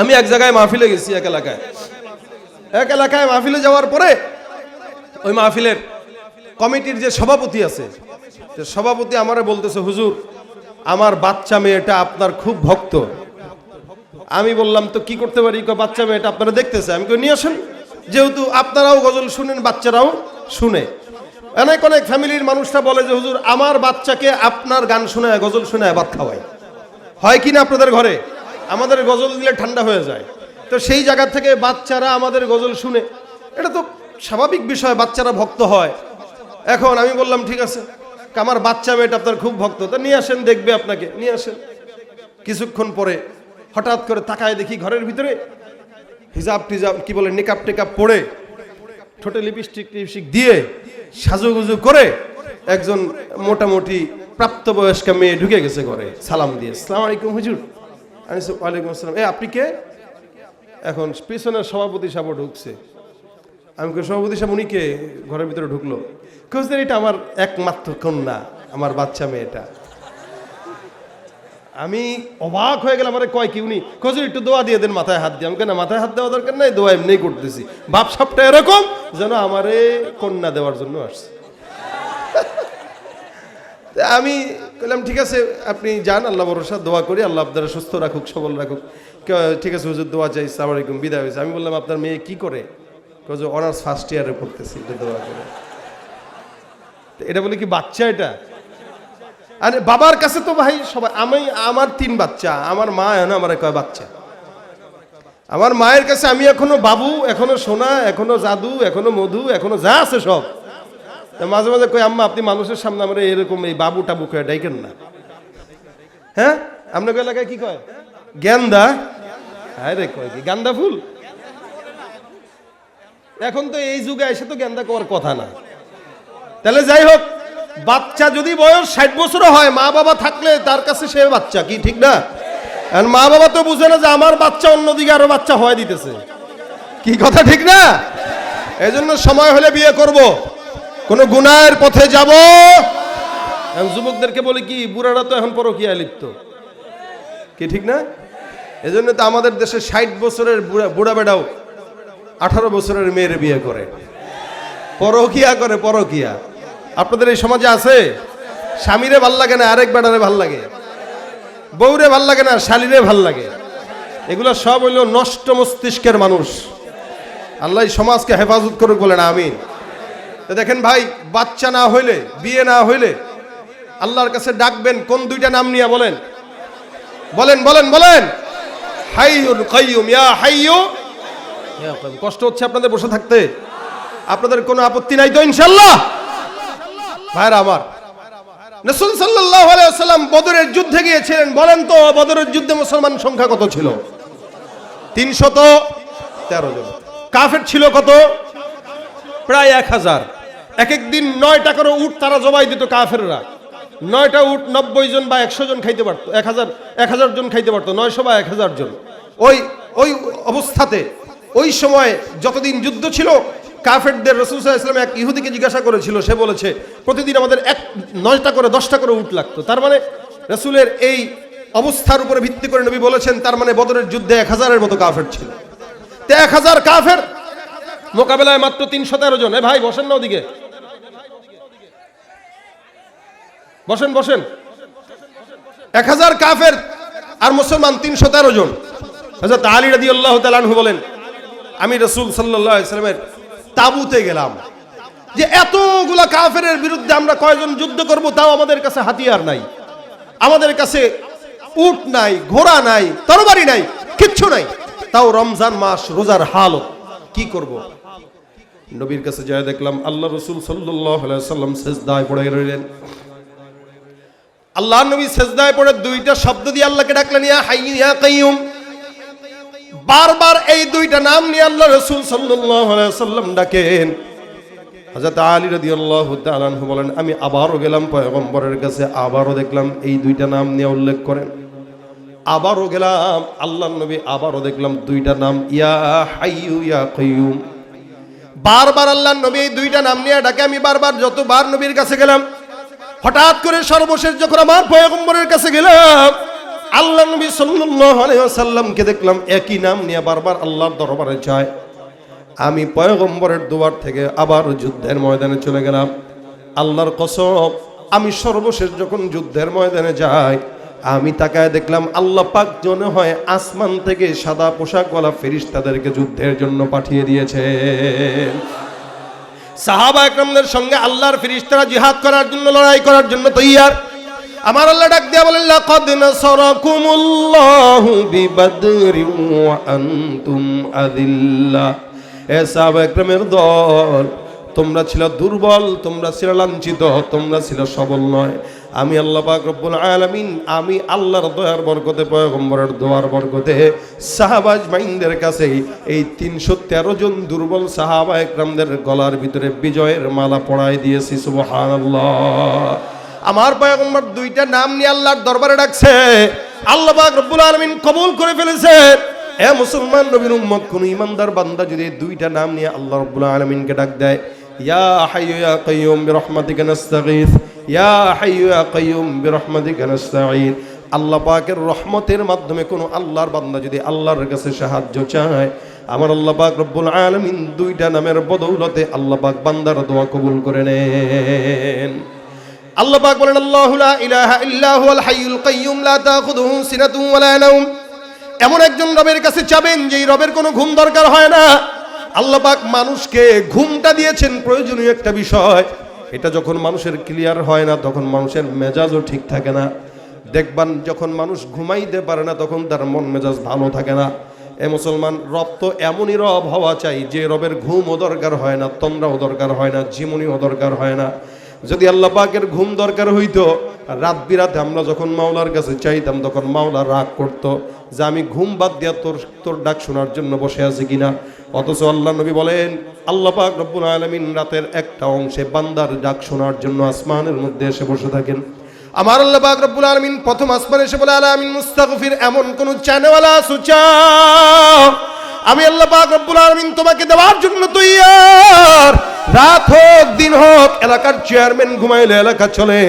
আমি এক জায়গায় মাহফিলে গেছি, এক এলাকায় মাহফিলে যাওয়ার পরে ওই মাহফিলের কমিটির যে সভাপতি আছে, সভাপতি আমারে বলতেছে, হুজুর আমার বাচ্চা মেয়েটা আপনার খুব ভক্ত। আমি বললাম তো কি করতে পারি? বাচ্চা মেয়েটা আপনারা দেখতেছে। আমি নিয়ে আসেন, যেহেতু আপনারাও গজল শুনেন, বাচ্চারাও শুনে। অনেক অনেক ফ্যামিলির মানুষরা বলে যে হুজুর আমার বাচ্চাকে আপনার গান শোনায়, গজল শোনায় ভাত খাওয়াই, হয় কি না আপনাদের ঘরে? আমাদের গজল দিলে ঠান্ডা হয়ে যায়, তো সেই জায়গা থেকে বাচ্চারা আমাদের গজল শুনে, এটা তো স্বাভাবিক বিষয়, বাচ্চারা ভক্ত হয়। এখন আমি বললাম ঠিক আছে, আমার বাচ্চা মেয়েটা আপনার খুব ভক্ত, তা নিয়ে আসেন, দেখবে আপনাকে, নিয়ে আসেন। কিছুক্ষণ পরে হঠাৎ করে তাকায় দেখি ঘরের ভিতরে হিজাব টিজাব, কি বলে, নিকাব টেকাব পরে, ঠোঁটে লিপস্টিক দিয়ে সাজুগুজু করে একজন মোটামুটি প্রাপ্তবয়স্ক মেয়ে ঢুকে গেছে ঘরে, সালাম দিয়ে, আসসালামু আলাইকুম হুজুর। আমি ওয়ালাইকুম আসসালাম। আপনি কে? এখন পিছনের সভাপতি সাহেব ঢুকছে। আমি সভাপতি সাহেব, উনি কে? ঘরের ভিতরে ঢুকলো। এটা আমার একমাত্র কন্যা, আমার বাচ্চা মেয়েটা। আমি অবাক হয়ে গেলাম, আমারে কয় কি উনি? হুজুর একটু দোয়া দিয়ে দেন, মাথায় হাত দিয়ে। আমি কেন মাথায় হাত দেওয়া দরকার নাই, দোয়া এমনি করতেছি। বাপ সাপটা এরকম যেন আমারে কন্যা দেওয়ার জন্য আসছে। আমি বললাম ঠিক আছে, আপনি যান, আল্লাহ ভরসা, দোয়া করি, আল্লাহ আপনারা সুস্থ রাখুক, সবল রাখুক। ঠিক আছে হুজুর, দোয়া চাই, আসসালামু আলাইকুম, বিদায় হয়েছে। আমি বললাম আপনার মেয়ে কি করে? অনার্স ফার্স্ট ইয়ারে পড়তেছি, দোয়া করে। এটা বলে কি বাচ্চা? এটা আরে বাবার কাছে তো ভাই সবাই, আমার 3 বাচ্চা, আমার মা এখনো আমার কয় বাচ্চা। আমার মায়ের কাছে আমি এখনো বাবু, এখনো সোনা, এখনো জাদু, এখনো মধু, এখনো যা আছে সব। মাঝে মাঝে কই, আম্মা আপনি মানুষের সামনে আমরা এরকম এই বাবু টাবু কয়ে ডাইকেন না। হ্যাঁ, আপনার এলাকায় কি কয়? গেন্দা। হ্যাঁ রে, কয় কি গান্দা ফুল? এখন তো এই যুগে এসে তো গেন্দা করার কথা না। তাহলে যাই হোক, বাচ্চা যদি বয়স 60 বছর হয়, মা বাবা থাকলে তার কাছে সে বাচ্চা, কি ঠিক না? আর মা বাবা তো বুঝে না যে আমার বাচ্চা অন্যদিকে আরো বাচ্চা হয় দিতেছে, কি কথা ঠিক না? এই জন্য সময় হলে বিয়ে করব, কোন গুনাহের পথে যাব। যুবকদেরকে বলি কি, বুড়ারা তো এখন পরকীয়ায় লিপ্ত, কি ঠিক না? এই জন্য তো আমাদের দেশে 60 বছরের বুড়া বেটাও 18 বছরের মেয়ের বিয়ে করে, পরকীয়া করে, পরকীয়া। আপনাদের এই সমাজে আছে? স্বামীরে ভাল লাগে না, আরেক বেটারে ভাল লাগে, বউরে ভাল লাগে না, শালীরে ভাল লাগে। এগুলো সব হইল নষ্ট মস্তিষ্কের মানুষ। আল্লাহ সমাজকে হেফাজত করুক, বলেন আমিন। তো দেখেন ভাই, বাচ্চা না হইলে, বিয়ে না হইলে আল্লাহর কাছে ডাকবেন কোন দুইটা নাম নিয়ে? বলেন বলেন বলেন বলেন। হাইয়ুল কাইয়ুম, ইয়া হাইয়ু ইয়া কাইয়ুম। কষ্ট হচ্ছে আপনাদের বসে থাকতে? আপনাদের কোনো আপত্তি নাই তো ইনশাআল্লাহ? ভাইরা আমার, রাসূল সাল্লাল্লাহু আলাইহি ওয়াসাল্লাম বদরের যুদ্ধে গিয়েছিলেন। বলেন তো বদরের যুদ্ধে মুসলমান সংখ্যা কত ছিল? 313 জন। কাফের ছিল কত? প্রায় 1000। এক এক দিন 9টা করে উট তারা জবাই দিত কাফেররা। 9টা উট 90 জন বা 100 জন খাইতে পারতো, 1000 জন খাইতে পারতো, 900 বা 1000 জন। ওই অবস্থাতে ওই সময় যতদিন যুদ্ধ ছিল, কাফেরদের রাসূল সাল্লাল্লাহু আলাইহি ওয়াসাল্লাম এক ইহুদিকে জিজ্ঞাসা করেছিল, সে বলেছে প্রতিদিন আমাদের 9টা করে 10টা করে উট লাগতো। তার মানে রাসূলের এই অবস্থার উপরে ভিত্তি করে নবী বলেছেন, তার মানে বদরের যুদ্ধে 1000-এর মতো কাফের ছিল। তো 1000 কাফের মোকাবেলায় মাত্র 313 জন। ভাই বসেন না ওদিকে, বসেন বসেন। 1000 কাফের আর মুসলমান 313 জন। হযরত আলী রাদিয়াল্লাহু তাআলা আনহু বলেন, আমি রাসূল সাল্লাল্লাহু আলাইহি ওয়াসাল্লামের তাবুতে গেলাম, যে এতগুলা কাফেরের বিরুদ্ধে আমরা কয়জন যুদ্ধ করব, তাও আমাদের কাছে হাতিয়ার নাই, আমাদের কাছে উট নাই, ঘোড়া নাই, তরবারি নাই, কিচ্ছু নাই, তাও রমজান মাস, রোজার হালত, কি করব? নবীর কাছে যায় দেখলাম আল্লাহ রাসূল সাল্লাল্লাহু আলাইহি ওয়াসাল্লাম সিজদায় পড়ে রইলেন। আল্লাহর নবী সিজদায় পড়ে দুইটা শব্দ দিয়ে আল্লাহকে ডাকলেন, ইয়া হাইয়্যু ইয়া কাইয়্যুম। বারবার এই দুইটা নাম নিয়ে আল্লাহ রাসূল সাল্লাল্লাহু আলাইহি ওয়াসাল্লাম ডাকেন। হযরত আলী রাদিয়াল্লাহু তাআলা আনহু বলেন, আমি আবারও গেলাম পয়গম্বরের কাছে, আবারও দেখলাম এই দুইটা নাম নিয়ে উল্লেখ করেন। আবারও গেলাম, আল্লাহর নবী আবারও দেখলাম দুইটা নাম, ইয়া হাইয়্যু ইয়া কাইয়্যুম। বারবার আল্লাহর নবী এই দুইটা নাম নিয়ে ডাকে। আমি বারবার যতবার নবীর কাছে গেলাম, হঠাৎ করে সর্বশেষ যখন আমার পয়গম্বরের কাছে গেলাম, আল্লাহ নবী সাল্লাল্লাহু আলাইহি ওয়াসাল্লামকে দেখলাম একই নাম নিয়ে বারবার আল্লাহর দরবারে যায়। আমি পয়গম্বরের দুয়ার থেকে আবার যুদ্ধের ময়দানে চলে গেলাম। আল্লাহর কসম, আমি সর্বশেষ যখন যুদ্ধের ময়দানে যাই, আমি তাকায় দেখলাম আল্লাহ পাক মনে হয় আসমান থেকে সাদা পোশাকওয়ালা ফেরেশতাদেরকে যুদ্ধের জন্য পাঠিয়ে দিয়েছেন। সাহাবা একরামদের সঙ্গে আল্লাহর ফেরেশতারা জিহাদ করার জন্য, লড়াই করার জন্য তৈয়ার। আমার আল্লাহ ডাক দিয়া বলেন, লাকাদ নাসারাকুমুল্লাহু বিবাদরিন ওয়া আনতুম আযিল্লা। এ সাহাবা একরামের দল, তোমরা ছিল দুর্বল, তোমরা ছিল লাঞ্ছিত, তোমরা ছিল সবল নয়। আমি আল্লাহ পাক রব্বুল আলামিন, আমি আল্লাহর দয়ার বরকতে, পয়গম্বরের দোয়ার বরকতে সাহাবা আজমাইনদের কাছে এই 313 জন দুর্বল সাহাবা একরামদের গলার ভিতরে বিজয়ের মালা পরাই দিয়েছি। সুবহানাল্লাহ। আমার পয়গম্বর দুইটা নাম নিয়ে আল্লাহর দরবারে ডাকছে, আল্লাহ পাক রব্বুল আলামিন কবুল করে ফেলেছে। এ মুসলমান নবীর উম্মত, কোন ইমানদার বান্দা যদি দুইটা নাম নিয়ে আল্লাহ রব্বুল আলামিনকে ডাক দেয়, ইয়া হাইয়্যু ইয়া কাইয়্যুম বিরহমাতিকা নাস্তাগীথ, ইয়া হাইয়্যু ইয়া কাইয়্যুম বিরহমাতিকা নাস্তাঈন, আল্লাহ পাকের রহমতের মাধ্যমে কোন আল্লাহর বান্দা যদি আল্লাহর কাছে সাহায্য চায়, আমার আল্লাহ পাক রব্বুল আলামিন দুইটা নামের বদৌলতে আল্লাহ পাক বান্দার দোয়া কবুল করে নেন। আল্লাহ পাক বলেন, আল্লাহু লা ইলাহা ইল্লা হুয়াল হাইয়ুল কাইয়্যুম লা তাখুযুহু সিনাতুন ওয়ালা নাওম। এমন একজন রবের কাছে চাবেন যেই রবের কোনো ঘুম দরকার হয় না। আল্লাহ পাক মানুষকে ঘুমটা দিয়েছেন প্রয়োজনীয় একটা বিষয়। এটা যখন মানুষের ক্লিয়ার হয় না, তখন মানুষের মেজাজও ঠিক থাকে না। দেখবান যখন মানুষ ঘুমাইতে পারে না, তখন তার মন মেজাজ ভালো থাকে না। এ মুসলমান, রব তো এমনই রব হওয়া চাই যে রবের ঘুমও দরকার হয় না, তন্দ্রাও দরকার হয় না, ঝিমুনিও দরকার হয় না। যদি আল্লাহ পাকের ঘুম দরকার হইতো, রাত বিরাতে আমরা যখন মাওলার কাছে চাইতাম, তখন মাওলা রাগ করতো যে আমি ঘুম বাদ দিয়া তোর ডাক শোনার জন্য বসে আছি কিনা। অথচ আল্লাহ নবী বলেন আল্লাহ পাক রব্বুল আলামিন রাতের একটা অংশে বান্দার ডাক শোনার জন্য আসমানের মধ্যে এসে বসে থাকেন। আমার আল্লাহ পাক রব্বুল আলামিন প্রথম আসমানে এসে বলে আলামিন মুস্তাগফির, এমন কোন চানেওয়ালা সুচা আমি আল্লাহ পাক রব্বুল আলামিন তোমাকে দেওয়ার জন্য তৈয়ার। রাত হোক দিন হোক, এলাকার চেয়ারম্যান ঘুমাইলে এলাকা চলে,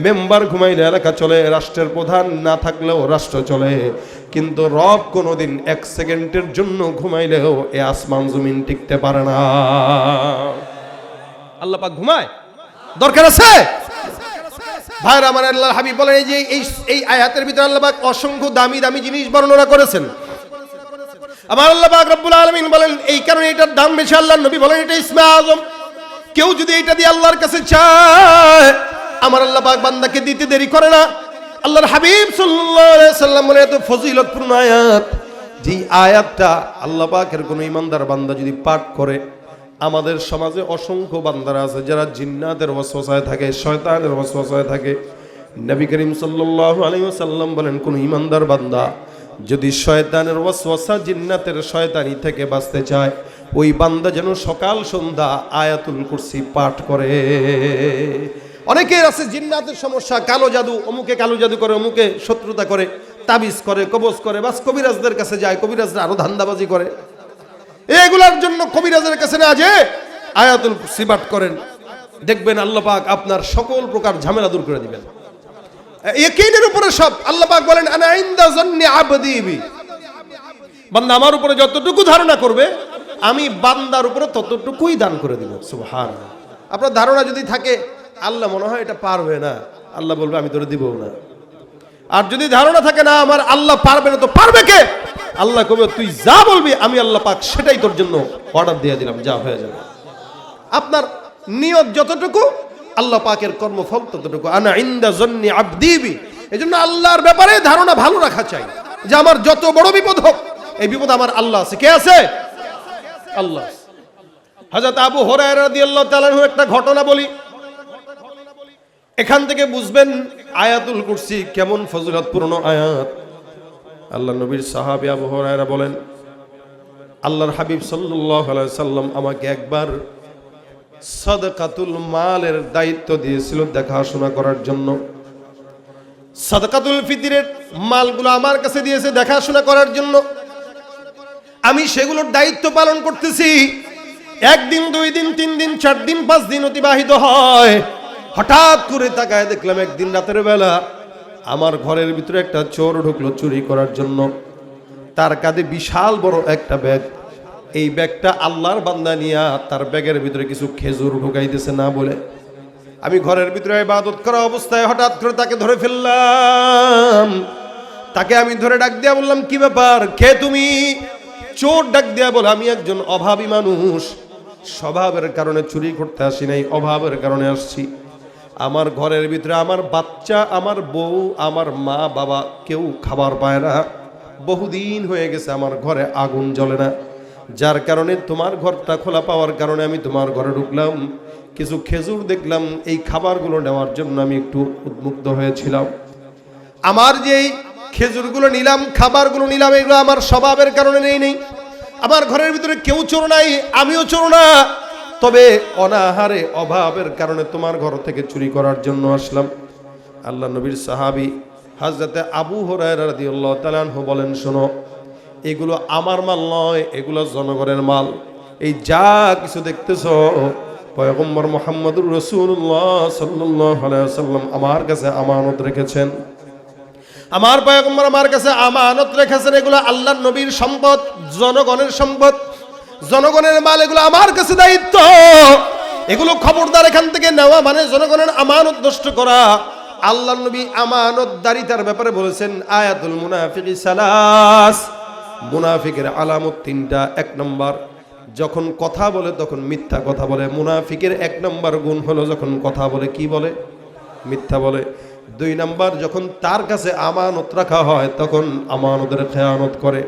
মেম্বার ঘুমাইলে এলাকা চলে, রাষ্ট্রের প্রধান না থাকলেও রাষ্ট্র চলে, কিন্তু রব কোনোদিন এক সেকেন্ডের জন্য ঘুমাইলেও এ আসমান জমিন টিকতে পারে না। আল্লাহ পাক ঘুমায়? দরকার আছে? ভাইরা আমার, আল্লাহর হাবিব বলেন যে এই আয়াতের ভিতরে আল্লাহ পাক অসংখ্য দামি দামি জিনিস বর্ণনা করেছেন। আমার আল্লাহ পাক রব্বুল আলামিন বলেন এই কারণে এটার দাম বেশি। আল্লাহর নবী বলেন এটা ইসমে আজম, কেউ যদি এটা দিয়ে আল্লাহর কাছে চায় আমার আল্লাহ পাক বান্দাকে দিতে দেরি করে না। আল্লাহর হাবিব সাল্লাল্লাহু আলাইহি সাল্লাম বলেন এত ফজিলতপূর্ণ আয়াত, যে আয়াতটা আল্লাহ পাকের কোন ইমানদার বান্দা যদি পাঠ করে, আমাদের সমাজে অসংখ্য বান্দারা আছে যারা জিন্নাতের ওয়াসওয়াসায় থাকে, শয়তানের ওয়াসওয়াসায় থাকে। নবী করিম সাল্লাল্লাহু আলাইহি ওয়াসাল্লাম বলেন কোন ইমানদার বান্দা যদি শয়তানের ওয়াসওয়াসা জিন্নাতের শয়তানি থেকে বাঁচতে চায়, ওই বান্দা যেন সকাল সন্ধ্যা আয়াতুল কুরসি পাঠ করে। অনেকের আছে জিন্নাতের সমস্যা, কালো জাদু, অমুকে কালো জাদু করে, অমুকে শত্রুতা করে, তাবিজ করে, কবজ করে, বাস কবিরাজদের কাছে যায়, কবিরাজরা আরো ধান্দাবাজি করে। এগুলার জন্য কবিরাজের কাছে না যে আয়াতুল কুরসি পাঠ করেন, দেখবেন আল্লাহ পাক আপনার সকল প্রকার ঝামেলা দূর করে দিবেন। ইয়াকিনের উপরে সব। আল্লাহ পাক বলেন আনা ইনদা যান্নি আবদি বি, বান্দা আমার উপরে যতটুকু ধারণা করবে আমি বান্দার উপরে ততটুকুই দান করে দিব। সুবহানাল্লাহ। আপনার ধারণা যদি থাকে আল্লাহ মনে হয় এটা পারবে না, আল্লাহ বলবে আমি তোরে দিবও না। আর যদি ধারণা থাকে না আমার আল্লাহ পারবে না, তো পারবে কে? আল্লাহ কবে তুই যা বলবি আমি আল্লাহ পাক সেটাই তোর জন্য অর্ডার দিয়ে দিলাম, যা হয়ে যাবে। আপনার নিয়ত যতটুকু আল্লাহ পাকের কর্মফল ততটুকু। আনা ইনদা যান্নি আবদি বি, এজন্য আল্লাহর ব্যাপারে ধারণা ভালো রাখা চাই, যে আমার যত বড় বিপদ হোক এই বিপদ আমার আল্লাহ আছে। কে আছে? আল্লাহ। হযরত আবু হুরায়রা রাদিয়াল্লাহু তাআলা আনহু একটা ঘটনা বলি, এখান থেকে বুঝবেন আয়াতুল কুরসি কেমন ফজিলতপূর্ণ আয়াত। আল্লাহ নবীর সাহাবী আবু হুরায়রা বলেন আল্লাহর হাবিব সাল্লাল্লাহু আলাইহি সাল্লাম আমাকে একবার সাদাকাতুল মালের দায়িত্ব দিয়েছিল দেখাশোনা করার জন্য। সাদাকাতুল ফিতরের মালগুলো আমার কাছে দিয়েছে দেখাশোনা করার জন্য। আমি সেগুলোর দায়িত্ব পালন করতেছি। একদিন, 2 দিন, 3 দিন, 4 দিন, 5 দিন অতিবাহিত হয়। হঠাৎ করে তাকায় দেখলাম একদিন রাতের বেলা আমার ঘরের ভিতরে একটা চোর ঢুকলো চুরি করার জন্য। তার কাঁধে বিশাল বড় একটা ব্যাগ। এই ব্যাগটা আল্লাহর বান্দা নিয়া তার ব্যাগের ভিতরে কিছু খেজুর ঢুকাইতেছে না বলে, আমি ঘরের ভিতরে ইবাদত করা অবস্থায় হঠাৎ করে তাকে ধরে ফেললাম। তাকে আমি ধরে ডাক দিয়া বললাম কি ব্যাপার, কে তুমি? চোর ডাক দিয়া বলে আমি একজন অভাবী মানুষ, স্বভাবের কারণে চুরি করতে আসি নাই, অভাবের কারণে আসছি। আমার ঘরের ভিতরে আমার বাচ্চা, আমার বউ, আমার মা বাবা কেউ খাবার পায় না। বহুদিন হয়ে গেছে আমার ঘরে আগুন জ্বলে না, যার কারণে তোমার ঘরটা খোলা পাওয়ার কারণে আমি তোমার ঘরে ঢুকলাম। কিছু খেজুর দেখলাম, এই খাবারগুলো নেওয়ার জন্য আমি একটু উদ্মুগ্ধ হয়েছিলাম। আমার যেই খেজুরগুলো নিলাম, খাবারগুলো নিলাম, এগুলো আমার স্বভাবের কারণে নেই। আমার ঘরের ভিতরে কেউ চোর নাই, আমিও চোর না, তবে অনাহারে অভাবের কারণে তোমার ঘর থেকে চুরি করার জন্য আসলাম। আল্লাহ নবীর সাহাবী হযরতে আবু হুরায়রা রাদিয়াল্লাহু তাআলা আনহু বলেন, শোনো, এগুলো আমার মাল নয়, এগুলো জনগণের মাল। এই যা কিছু দেখতেছো পয়গম্বর মুহাম্মদুর রাসূলুল্লাহ সাল্লাল্লাহু আলাইহি ওয়াসাল্লাম আমার কাছে আমানত রেখেছেন। আমার পয়গম্বর আমার কাছে আমানত রেখেছেন। এগুলো আল্লাহর নবীর সম্পদ, জনগণের সম্পদ, জনগণের মাল, এগুলো আমার কাছে দায়িত্ব। এগুলো খবরদার এখান থেকে নেওয়া মানে জনগণের আমানত নষ্ট করা। আল্লাহর নবী আমানতদারিতার ব্যাপারে বলেছেন আয়াতুল মুনাফিকি সালাস, মুনাফিকের আলামত 3টা। 1 নম্বর, যখন কথা বলে তখন মিথ্যা কথা বলে। মুনাফিকের 1 নম্বর গুণ হলো যখন কথা বলে কি বলে? মিথ্যা বলে। 2 নম্বর, যখন তার কাছে আমানত রাখা হয় তখন আমানতের খেয়ানত করে।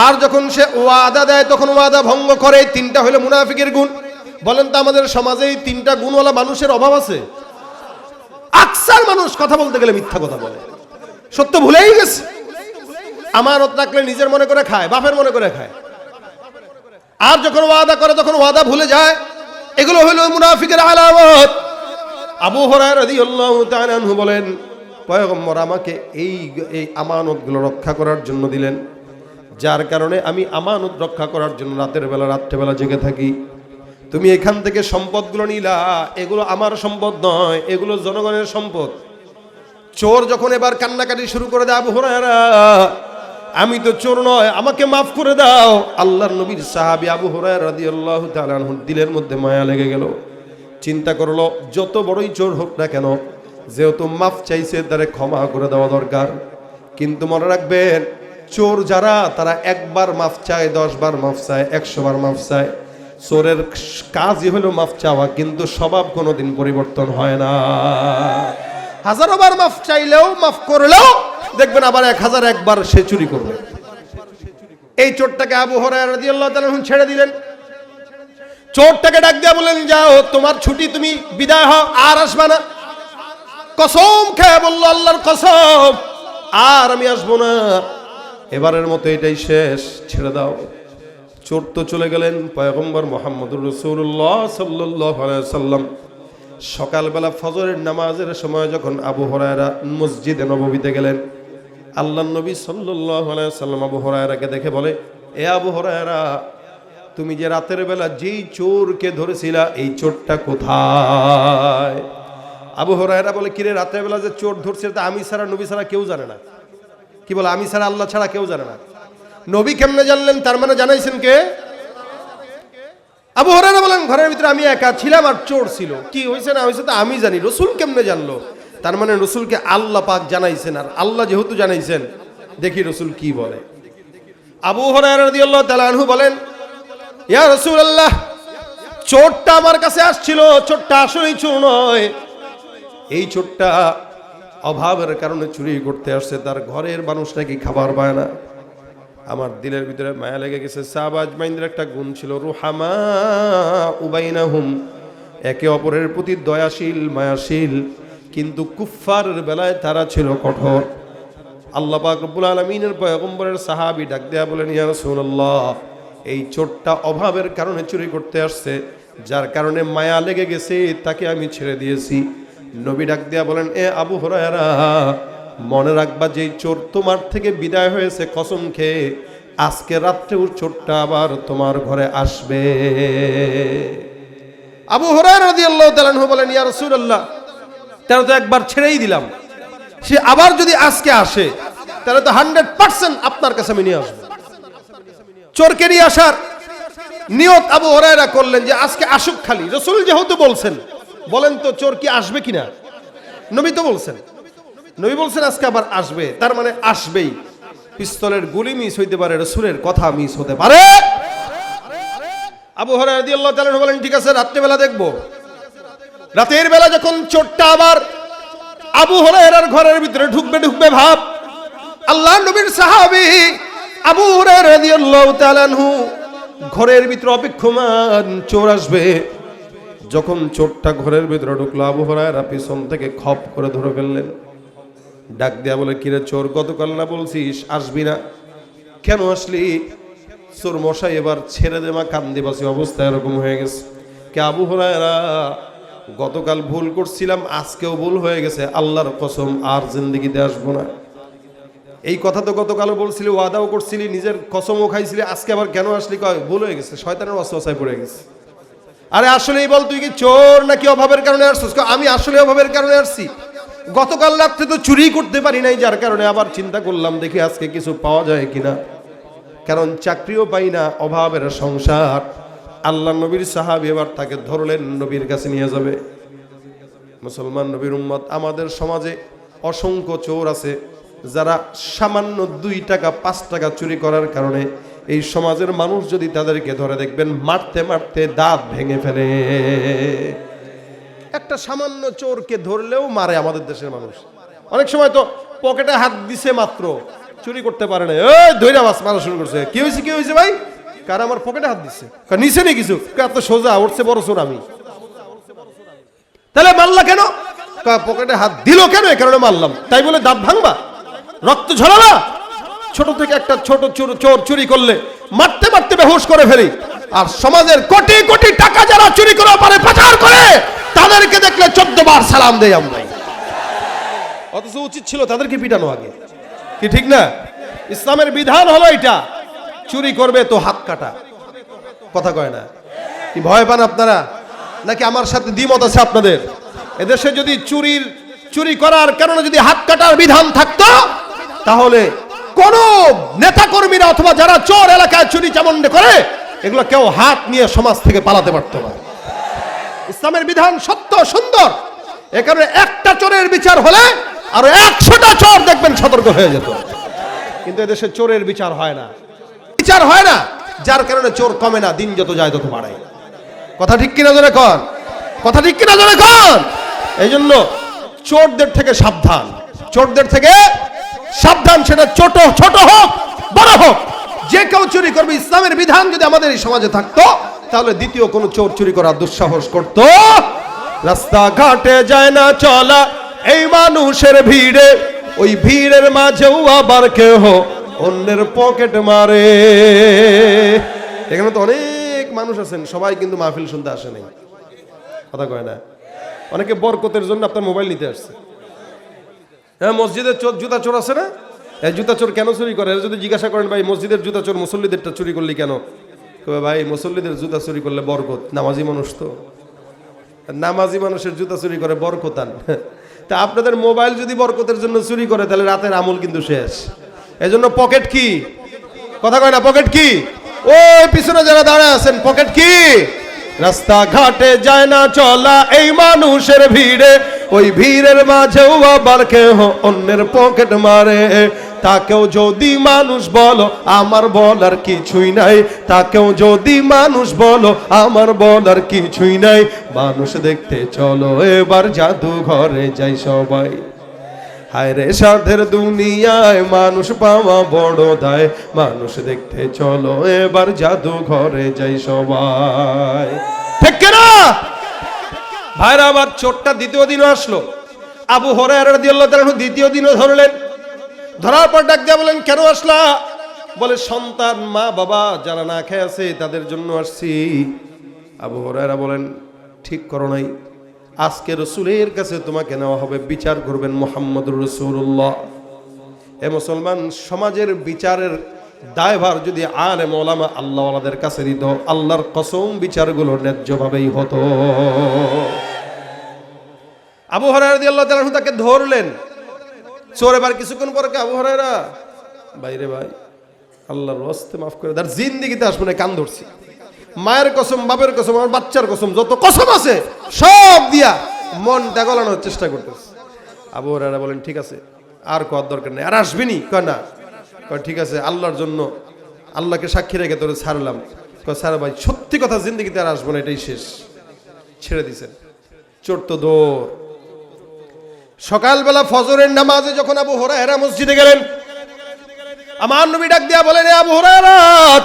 আর যখন সে ওয়াদা দেয় তখন ওয়াদা ভঙ্গ করে। 3টা হলো মুনাফিকের গুণ। বলেন তো আমাদের সমাজে এই 3টা গুণওয়ালা মানুষের অভাব আছে? আকসার মানুষ কথা বলতে গেলে মিথ্যা কথা বলে, সত্য ভুলেই গেছে। আমানত রাখলে নিজের মনে করে খায়, বাপের মনে করে খায়। আর যখন ওয়াদা করে তখন ওয়াদা ভুলে যায়। এগুলো হলো মুনাফিকের আলামত। আবু হুরায়রা রাদিয়াল্লাহু তাআলা আনহু বলেন, পয়গম্বর আমাকে এই আমানতগুলো রক্ষা করার জন্য দিলেন, যার কারণে আমি আমানত রক্ষা করার জন্য রাত্রেবেলা জেগে থাকি। তুমি এখান থেকে সম্পদগুলো নিলা, এগুলো আমার সম্পদ নয়, এগুলো জনগণের সম্পদ। চোর যখন এবার কান্নাকাটি শুরু করে দেয়, আবু হুরায়রা আমি তো চোর নয়, আমাকে মাফ করে দাও। আল্লাহর নবীর সাহাবী আবু হুরায়রা রাদিয়াল্লাহু তাআলা আনহুর দিলের মধ্যে মায়া লেগে গেল। চিন্তা করলো, যত বড়ই চোর হোক না কেন, যেহেতু মাফ চাইছে তারে ক্ষমা করে দেওয়া দরকার। কিন্তু মনে রাখবেন, চোর যারা তারা একবার মাফ চায়, 10 বার মাফ চায়, 100 বার মাফ চায়। চোরের কাজই হলো মাফ চাওয়া, কিন্তু স্বভাব কোনোদিন পরিবর্তন হয় না। 1000 বার মাফ চাইলেও, মাফ করলেও দেখবেন আবার 1001 বার সে চুরি করবে। এই চোরটাকে আবু হুরায়রা রাদিয়াল্লাহু তাআলা ছেড়ে দিলেন। চোরটাকে ডাক দিয়ে বললেন, যাও তোমার ছুটি, তুমি বিদায় হও, আর আসবা না। কসম খেয়ে বলল, আল্লাহর কসম আর আমি আসবো না, এবারের মতো এটাই শেষ, ছেড়ে দাও। চোর তো চলে গেলেন। পয়গম্বর মুহাম্মদুর রাসূলুল্লাহ সাল্লাল্লাহু আলাইহি ওয়াসাল্লাম সকালবেলা ফজরের নামাজের সময় যখন আবু হুরায়রা মসজিদে নববীতে গেলেন, আল্লাহর নবী সাল্লাল্লাহু আলাইহি ওয়াসাল্লাম আবু হুরায়রাকে দেখে বলে, এ আবু হুরায়রা, তুমি যে রাতের বেলা যেই চোরকে ধরেছিলা, এই চোরটা কোথায়? আবু হুরায়রা বলে, কিরে, রাতের বেলা যে চোর ধরছে তা আমি ছাড়া, নবী ছাড়া কেউ জানে না। কি বলে, আমি ছাড়া, আল্লাহ ছাড়া কেউ জানে না। নবী কেমনে জানলেন? তার মানে জানাইছেন কে? আবু হুরায়রা বলেন, ঘরের ভিতরে আমি একা ছিলাম আর চোর ছিল, কি হয়েছে না হয়েছে তা আমি জানি। রসুল কেমনে জানলো? তার মানে রসুলকে আল্লাহ পাক জানাইছেন, আর আল্লাহ যেহেতু জানাইছেন, দেখি রসুল কি বলে। আবু হুরায়রা রাদিয়াল্লাহু তাআলা আনহু বলেন, ইয়া রাসূলুল্লাহ, চোরটা আমার কাছে আসছিল, চোরটা আসলেই চোর নয়, এই চোরটা অভাবের কারণে চুরি করতে আসছে, তার ঘরের মানুষ নাকি খাবার পায় না। আমার দিলের ভিতরে মায়া লেগে গেছে। সাহাবা আজমাইনদের একটা গুণ ছিল, রুহামা উবাইনাহুম, একে অপরের প্রতি দয়াশীল, মায়াশীল, কিন্তু কুফফারের বেলায় তারা ছিল কঠোর। আল্লাহ পাক রব্বুল আলামিনের পয়গম্বরের সাহাবী ডাক দেয়া বলেন, ইয়া রাসূলুল্লাহ, এই চোরটা অভাবের কারণে চুরি করতে আসছে, যার কারণে মায়া লেগে গেছে, তাকে আমি ছেড়ে দিয়েছি। নবী ডাক দেয়া বলেন, এ আবু হুরায়রা, মনে রাখবা, যে চোর তোমার থেকে বিদায় হয়েছে, কসম খেয়ে আজকে রাত্রে ওর চোরটা আবার তোমার ঘরে আসবে। আবু হুরায়রা রাদিয়াল্লাহু তাআলা আনহু বলেন, ইয়া রাসূলুল্লাহ, তাহলে তো একবার ছেড়েই দিলাম, সে আবার যদি আজকে আসে তাহলে তো 100% আপনার কাছে আমি নিয়ে আসবো। চোরকে নিয়ে আসার নিয়ত আবু হুরায়রা করলেন যে আজকে আসুক খালি। রাসূল যেহেতু বলছেন, বলেন তো চোর কি আসবে কিনা? নবী তো বলছেন, নবী বলছেন আজকে আবার আসবে, তার মানে আসবেই। পিস্তলের গুলি মিস হইতে পারে, রাসূলের কথা মিস হতে পারে। আবু হুরায়রা রাদিয়াল্লাহু তাআলা বলেন, ঠিক আছে, রাত্রিবেলা দেখবো। রাতের বেলা যখন চোরটা আবার আবু হুরায়রার ঘরের ভিতরে ঢুকবে ভাব, আল্লাহ নবীর সাহাবী আবু হুরায়রা রাদিয়াল্লাহু তাআলা আনহু ঘরের ভিতরে অপেক্ষমান, চোর আসবে। যখন চোরটা ঘরের ভিতরে ঢুকলো, আবু হুরায়রা পিছন থেকে খপ করে ধরে ফেললেন। ডাক দেয়া বলে, কিরে চোর, গতকাল না বলছিস আসবি না, কেন আসলি? চোর মশাই এবার ছেড়ে দেমা কান্দিবাসী অবস্থা এরকম হয়ে গেছে। কে আবু হুরায়রা, গতকাল ভুল করছিলাম, আজকেও ভুল হয়ে গেছে, আল্লাহর কসম আর জিন্দেগিতে আসবো না। এই কথা তো গতকালও বলছিলি, ওয়াদাও করছিলি, নিজের কসমও খাইছিলি, আজকে আবার কেন আসলি? কয় ভুল হয়ে গেছে, শয়তানের ওয়াসওয়াসায় পড়ে গেছে। আরে আসলেই বল, তুই কি চোর নাকি অভাবের কারণে আসছিস? আমি আসলে অভাবের কারণে আসছি, গতকাল রাত্রে তো চুরি করতে পারি নাই, যার কারণে আবার চিন্তা করলাম দেখি আজকে কিছু পাওয়া যায় কিনা, কারণ চাকরিও পাই না, অভাবের সংসার। আল্লাহ নবীর সাহাবী এবার তাকে ধরলেন, নবীর কাছে নিয়ে যাবে। মুসলমান নবীর উম্মত, আমাদের সমাজে অসংখ্য চোর আছে যারা সামান্য 2 টাকা 5 টাকা চুরি করার কারণে এই সমাজের মানুষ যদি তাদেরকে ধরে, দেখবেন মারতে মারতে দাঁত ভেঙে ফেলে। একটা সামান্য চোরকে ধরলেও মারে আমাদের দেশের মানুষ। অনেক সময় তো পকেটে হাত দিছে মাত্র, চুরি করতে পারে না, এই ধইরা মাছ মারা শুরু করছে। কি হয়েছে ভাই? কার আমার পকেটে হাত দিছে, নিচে নেই কিছু, এত সোজা উঠছে, বড় চোর আমি। তাহলে মারলা কেন? পকেটে হাত দিল কেন? এই কারণে মারলাম। তাই বলে দাঁত ভাঙবা, রক্ত ঝরাবা? ছোট থেকে একটা ছোট চোর চুরি করলে মারতে মারতে বেহুশ করে ফেলি, আর সমাজের কোটি কোটি টাকা যারা চুরি করে পারে পাচার করে তাদেরকে দেখলে 14 বার সালাম দেই আমরা। অথচ উচিত ছিল তাদেরকে পিটানো আগে, কি ঠিক না? ইসলামের বিধান হলো এটা, চুরি করবে তো হাত কাটা। কথা কয় না? কি ভয় পান আপনারা নাকি আমার সাথে দ্বিমত আছে আপনাদের? এদেশে যদি চুরি করার কারণে যদি হাত কাটার বিধান থাকতো তাহলে কোন নেতা কর্মীরা অথবা যারা চোর এলাকায় চুরি চামন্ডে করে এগুলো কেউ হাত নিয়ে সমাজ থেকে পালাতে পারতো না। ইসলামের বিধান সত্য সুন্দর, এ কারণে একটা চোরের বিচার হলে আরো 100টা চোর দেখবেন সতর্ক হয়ে যেত। কিন্তু এদেশে চোরের বিচার হয় না, যার কারণে চোর কমে না, দিন যত যায় তত বাড়ে। কথা ঠিক কিনা জোরে কন, কথা ঠিক কিনা জোরে কন। এই জন্য চোরদের থেকে সাবধান, সেটা ছোট হোক বড় হোক, যে কেউ চুরি করবে। ইসলামের বিধান যদি আমাদের এই সমাজে থাকতো তাহলে দ্বিতীয় কোনো চোর চুরি করার দুঃসাহস করত। রাস্তাঘাটে যায় না চলা এই মানুষের ভিড়ে, ওই ভিড়ের মাঝেও আবার কেহ অন্যের পকেট মারে। এখানে তো অনেক মানুষ আছেন, সবাই কিন্তু মাহফিল শুনতে আসে নাই। কথা কয় না? অনেকে বরকতের জন্য আপনার মোবাইল নিতে আসছে। হ্যাঁ, মসজিদের জুতা চোর আছে না? এই জুতা চোর কেন চুরি করে? যদি জিজ্ঞাসা করেন ভাই মসজিদের জুতা চোর মুসল্লিদেরটা চুরি করলি কেন? ভাই মুসল্লিদের জুতা চুরি করলে বরকত, নামাজি মানুষ তো, নামাজি মানুষের জুতা চুরি করে বরকতান। তা আপনাদের মোবাইল যদি বরকতের জন্য চুরি করে তাহলে রাতের আমল কিন্তু শেষ। এজন্য পকেট কি? কথা কয় না? পকেট কি? ওই পিছনে যারা দাঁড়ায় আছেন, পকেট কি? রাস্তাঘাটে যায় না চলা এই মানুষের ভিড়ে, ওই ভিড়ের মাঝেও আবার কেহ অন্যের পকেট মারে। তাকেও যদি মানুষ বলো আমার বলার কিছুই নাই, তাকেও যদি মানুষ বলো আমার বলার কিছুই নাই। মানুষ দেখতে চলো এবার জাদুঘরে যাই সবাই। হায় রে সাধের দুনিয়ায় মানুষ পাওয়া বড় দায়, মানুষ দেখতে চলো এবার জাদুঘরে যাই সবাই। ঠিক কিনা ভাইরা? আবার চোরটা দ্বিতীয় দিনও আসলো। আবু হুরায়রা রাদিয়াল্লাহু তাআলা দ্বিতীয় দিনও ধরলেন। ধরার পর ডাক দিয়ে বলেন, কেন আসলা? বলে, সন্তান মা বাবা যারা না খেয়ে আছে তাদের জন্য আসছি। আবু হুরায়রা বলেন, ঠিক করো নাই, আজকে রাসূলের কাছে তোমাকে নেওয়া হবে, বিচার করবেন মুহাম্মদুর রাসূলুল্লাহ। এ মুসলমান, সমাজের বিচারের দায়ভার যদি আলেম ওলামা আল্লাহওয়ালাদের কাছে দিত, আল্লাহর কসম বিচারগুলো ন্যায্যভাবেই হতো। আবু হুরায়রা রাদিয়াল্লাহু তাআলা তাকে ধরলেন। চোর এবার কিছুক্ষণ পরে আবু হুরায়রা, বাইরে ভাই আল্লাহর ওয়াস্তে মাফ করে দাও, জিন্দেগিতে আসবো না, কান ধরছি, মায়ের কসম, বাপের কসম, আমার বাচ্চার কসম, যত কসম আছে সব দিয়া মনটা গলানোর চেষ্টা করতেছে। আবু হুরায়রা বলেন, ঠিক আছে, আর কোয়ার দরকার নেই, আর আসবিনি? কয় না। কয় ঠিক আছে, আল্লাহর জন্য, আল্লাহকে সাক্ষী রেখে তোরে ছাড়লাম। কয় স্যার ভাই সত্যি কথা, জিন্দেগিতে আর আসবো না, এটাই শেষ। ছেড়ে দিছেন। চোর তো দৌড়। সকালবেলা ফজরের নামাজে যখন আবু হুরায়রা মসজিদে গেলেন, আমার নবী ডাক দিয়া বলেন, আবু হুরায়রা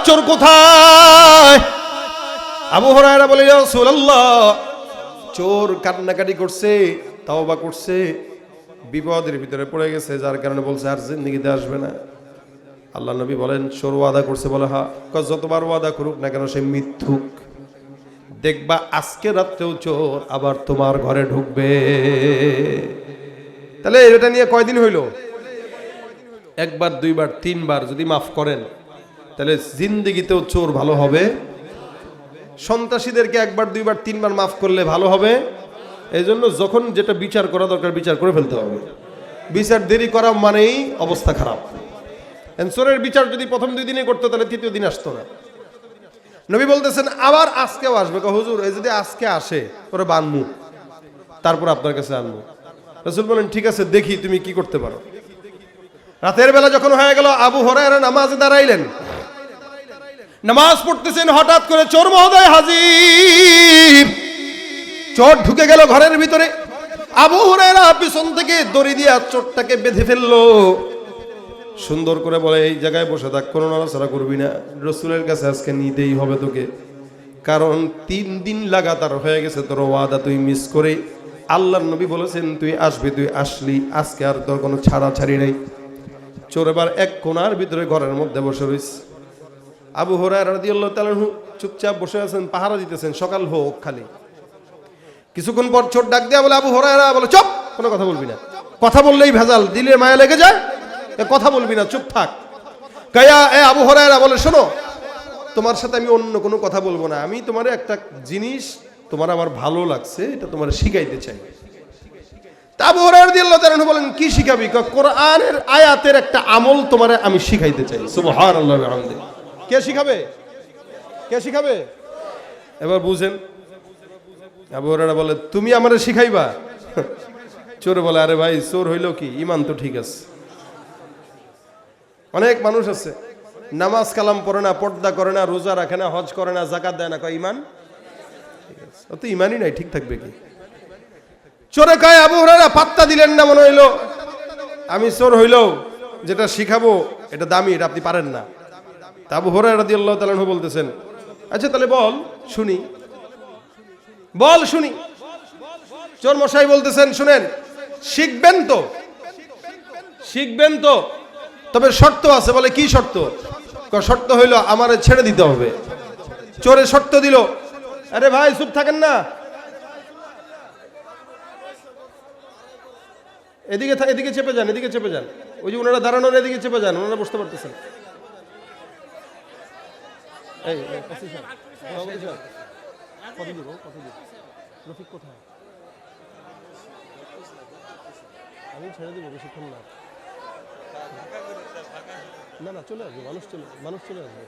চোর কোথায়? আবু হুরায়রা বলে, ইয়া রাসূলুল্লাহ, চোর কান্নাকাটি করছে, তাওবা করছে, বিপদের ভিতরে পড়ে গেছে, যার কারণে বলছে আর জিন্দেগিতে আসবে না। আল্লাহ নবী বলেন, চোর ওয়াদা করছে? বলে হ্যাঁ। যতবার ওয়াদা করুক না কেন সে মিথ্যুক, দেখবা আজকে রাত্রেও চোর আবার তোমার ঘরে ঢুকবে। তাহলে এটা নিয়ে কয়দিন হইল? একবার, দুইবার, তিনবার যদি মাফ করেন তাহলে জিন্দেগিতেও চোর ভালো হবে। সন্ত্রাসীদেরকে একবার, দুইবার, তিনবার মাফ করলে ভালো হবে। এই জন্য যখন যেটা বিচার করা দরকার বিচার করে ফেলতে হবে। বিচার দেরি করা মানেই অবস্থা খারাপ। চোরের বিচার যদি প্রথম 2 দিনে করতো তাহলে তৃতীয় দিন আসতো না। নবী বলতেছেন আবার আজকেও আসবে। হুজুর এই যদি আজকে আসে ওরা বানমু, তারপর আপনার কাছে আনবো। রাসূল বলেন, ঠিক আছে, দেখি তুমি কি করতে পারো। রাতের বেলা যখন হয়ে গেল, আবু হুরায়রা নামাজে দাঁড়াইলেন, নামাজ পড়তেছেন, হঠাৎ করে চোর মহোদয় হাজির। চোর ঢুকে গেল ঘরের ভিতরে। আবু হুরায়রা পিছন থেকে দড়ি দিয়ে চোরটাকে বেঁধে ফেললো। সুন্দর করে বলে, এই জায়গায় বসে থাক, কোনো নড়াচড়া করবি না, রাসূলের কাছে আজকে নিতেই হবে তোকে, কারণ 3 দিন লাগাতার হয়ে গেছে তোর ওয়াদা তুই মিস করে। আল্লাহর নবী বলেছেন তুই আসবি, তুই আসলি, আজকে আর তোর কোনো ছাড়াছাড়ি নেই। চোর এবার এক কোণার ভিতরে ঘরের মধ্যে বসে রয়েছে। আবু হুরায়রা রাদিয়াল্লাহু তাআলা আনহু চুপচাপ বসে আছেন, পাহারা দিতেছেন, সকাল হোক খালি। কিছুক্ষণ পর চোর ডাক দিয়া বলে, আবু হুরায়রা, বলে চুপ, কোনো কথা বলবি না, কথা বললেই ভেজাল, দিলে মায়া লেগে যায়, কথা বলবি না, চুপ থাক। কায়া এ আবু হুরায়রা বলে, শোনো, তোমার সাথে আমি অন্য কোনো কথা বলবো না, আমি তোমার একটা জিনিস তোমার আমার ভালো লাগছে, এটা তোমার শিখাইতে চাই। আবু হুরায়রা রাদিয়াল্লাহু তাআলা আনহু বলেন, কি শিখাবি? কোরআনের আয়াতের একটা আমল তোমারে আমি শিখাইতে চাই। সুবহানাল্লাহ ওয়া বিহামদিহি। কে শিখাবে? কে শিখাবে? এবার বুঝেন। আবু হুরায়রা বলে, তুমি আমারে শিখাইবা? চোর বলে, আরে ভাই, চোর হইলো কি, ইমান তো ঠিক আছে। অনেক মানুষ আছে নামাজ কালাম পড়ে না, পর্দা করে না, রোজা রাখে না, হজ করে না, যাকাত দেয় না, কয় ইমান ঠিক আছে। ও তো ইমানই নাই, ঠিক থাকবে কি? চোরে কয়, আবু হুরায়রা পাত্তা দিলেন না, মনে হইলো আমি চোর হইলেও যেটা শিখাবো এটা দামি, এটা আপনি পারেন না। তা আবু হুরায়রা রাদিয়াল্লাহু তাআলা আনহু বলতেছেন, আচ্ছা তাহলে বল শুনি, বল শুনি। চোর মশাই বলতেছেন, শুনেন, শিখবেন তো, শিখবেন তো, তবে শর্ত আছে। বলে, কি শর্ত? শর্ত হইলো আমারে ছেড়ে দিতে হবে। চোরে শর্ত দিল। আরে ভাই চুপ থাকেন না, এদিকে এদিকে চেপে যান, এদিকে চেপে যান, ওই যে ওনারা দাঁড়ানোর এদিকে চেপে যান, ওনারা বসতে পারতেছেন। এই কত দিব, কত দিব? রফিক কোথায়? আমি ছেড়ে দিব, বেশিক্ষণ না। না না, চলে আসবে, মানুষ চলে আসবে।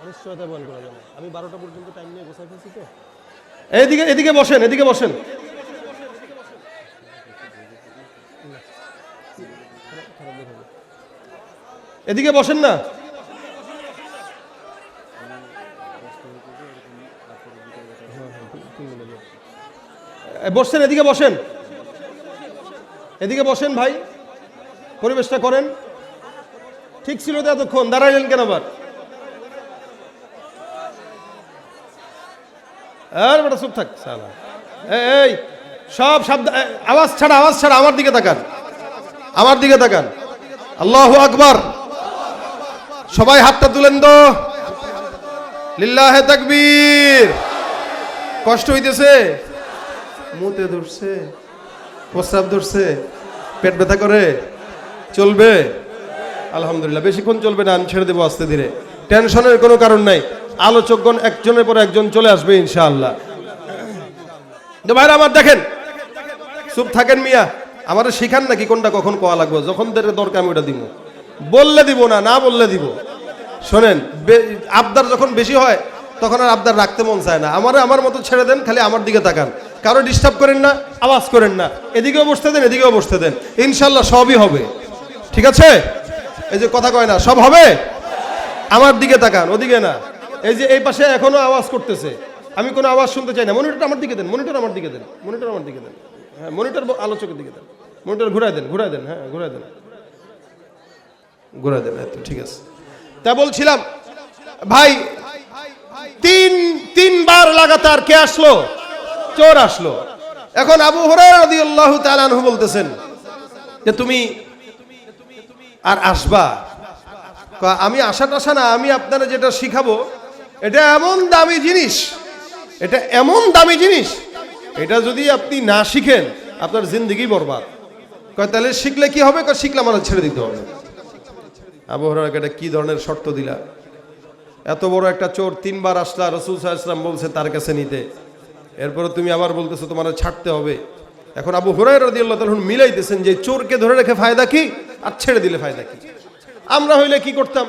অনিশ্চয়তা বল করা যাবে। আমি 12টা পর্যন্ত টাইম নিয়ে বসে ফেলছি তো। এদিকে এদিকে বসেন, এদিকে বসেন। এদিকে বসেন না, বসছেন, এদিকে বসেন, এদিকে বসেন ভাই, পরিবেশটা করেন। ঠিক ছিল তো এতক্ষণ, দাঁড়াইলেন কেন আবার? আর বেটা চুপ থাক সালা। এই সব শব্দ, আওয়াজ ছাড়া, আওয়াজ ছাড়া, আমার দিকে তাকান, আমার দিকে তাকান। আল্লাহু আকবার। সবাই হাতটা তুলেন তো, লিল্লাহে তাকবীর। কষ্ট হইতেছে? মুতে ধরছে, প্রস্রাব ধরছে, পেট ব্যথা করে? চলবে আলহামদুলিল্লাহ। বেশিক্ষণ চলবে না, আমি ছেড়ে দেবো আস্তে ধীরে, টেনশনের কোনো কারণ নাই। আলোচকগণ একজনের পর একজন চলে আসবে ইনশাআল্লাহ। ভাইরা আমার দেখেন, চুপ থাকেন মিয়া, আমার শিখান নাকি কোনটা কখন কোয়া লাগবে? যখন দরকার আমি ওটা দিব, বললে দিব না, না বললে দিব। শোনেন, আবদার যখন বেশি হয় তখন আর আবদার রাখতে মন চায় না। আমার মতো ছেড়ে দেন, খালি আমার দিকে তাকান, কারো ডিস্টার্ব করেন না, আওয়াজ করেন না, এদিকেও বসতে দেন, এদিকেও বসতে দেন, ইনশাল্লাহ সবই হবে, ঠিক আছে? এই যে কথা কয় না, সব হবে। আমার দিকে তাকান, ওদিকে না। এই যে এই পাশে এখনো আওয়াজ করতেছে, আমি কোনো আওয়াজ শুনতে চাই না। মনিটর আমার দিকে দেন, মনিটর আমার দিকে দেন, মনিটর আমার দিকে দেন। হ্যাঁ, মনিটর আলোচকের দিকে দেন, মনিটর ঘুরাই দেন, ঘুরাই দেন, হ্যাঁ ঘুরাই দেন, ঘুরাই দেন। ঠিক আছে। তা বলছিলাম ভাই, তিনবার লাগাতার কে আসলো? চোর আসলো। এখন আবু হুরায়রা রাদিয়াল্লাহু তাআলা আনহু বলতেছেন যে তুমি আর আসবা? আমি আশা না, আমি আপনারা যেটা শিখাবো এটা এমন দামি জিনিস, এটা এমন দামি জিনিস, এটা যদি আপনি না শিখেন আপনার জিন্দেগি বরবাদ। কয় তাহলে শিখলে কি হবে? শিখলে আমার ছেড়ে দিতে হবে। আবু হুরায়রা এটা কি ধরনের শর্ত দিলা? এত বড় একটা চোর 3বার আসলা, রাসূল সাল্লাল্লাহু আলাইহি ওয়াসাল্লাম বলছে তার কাছে নিতে, এরপরে তুমি আবার বলতেছো তোমার ছাড়তে হবে। এখন আবু হুরায়রা রাদিয়াল্লাহু তাআলা মিলাইতেছেন যে চোরকে ধরে রেখে ফায়দা কি আর ছেড়ে দিলে ফায়দা কি। আমরা হইলে কি করতাম,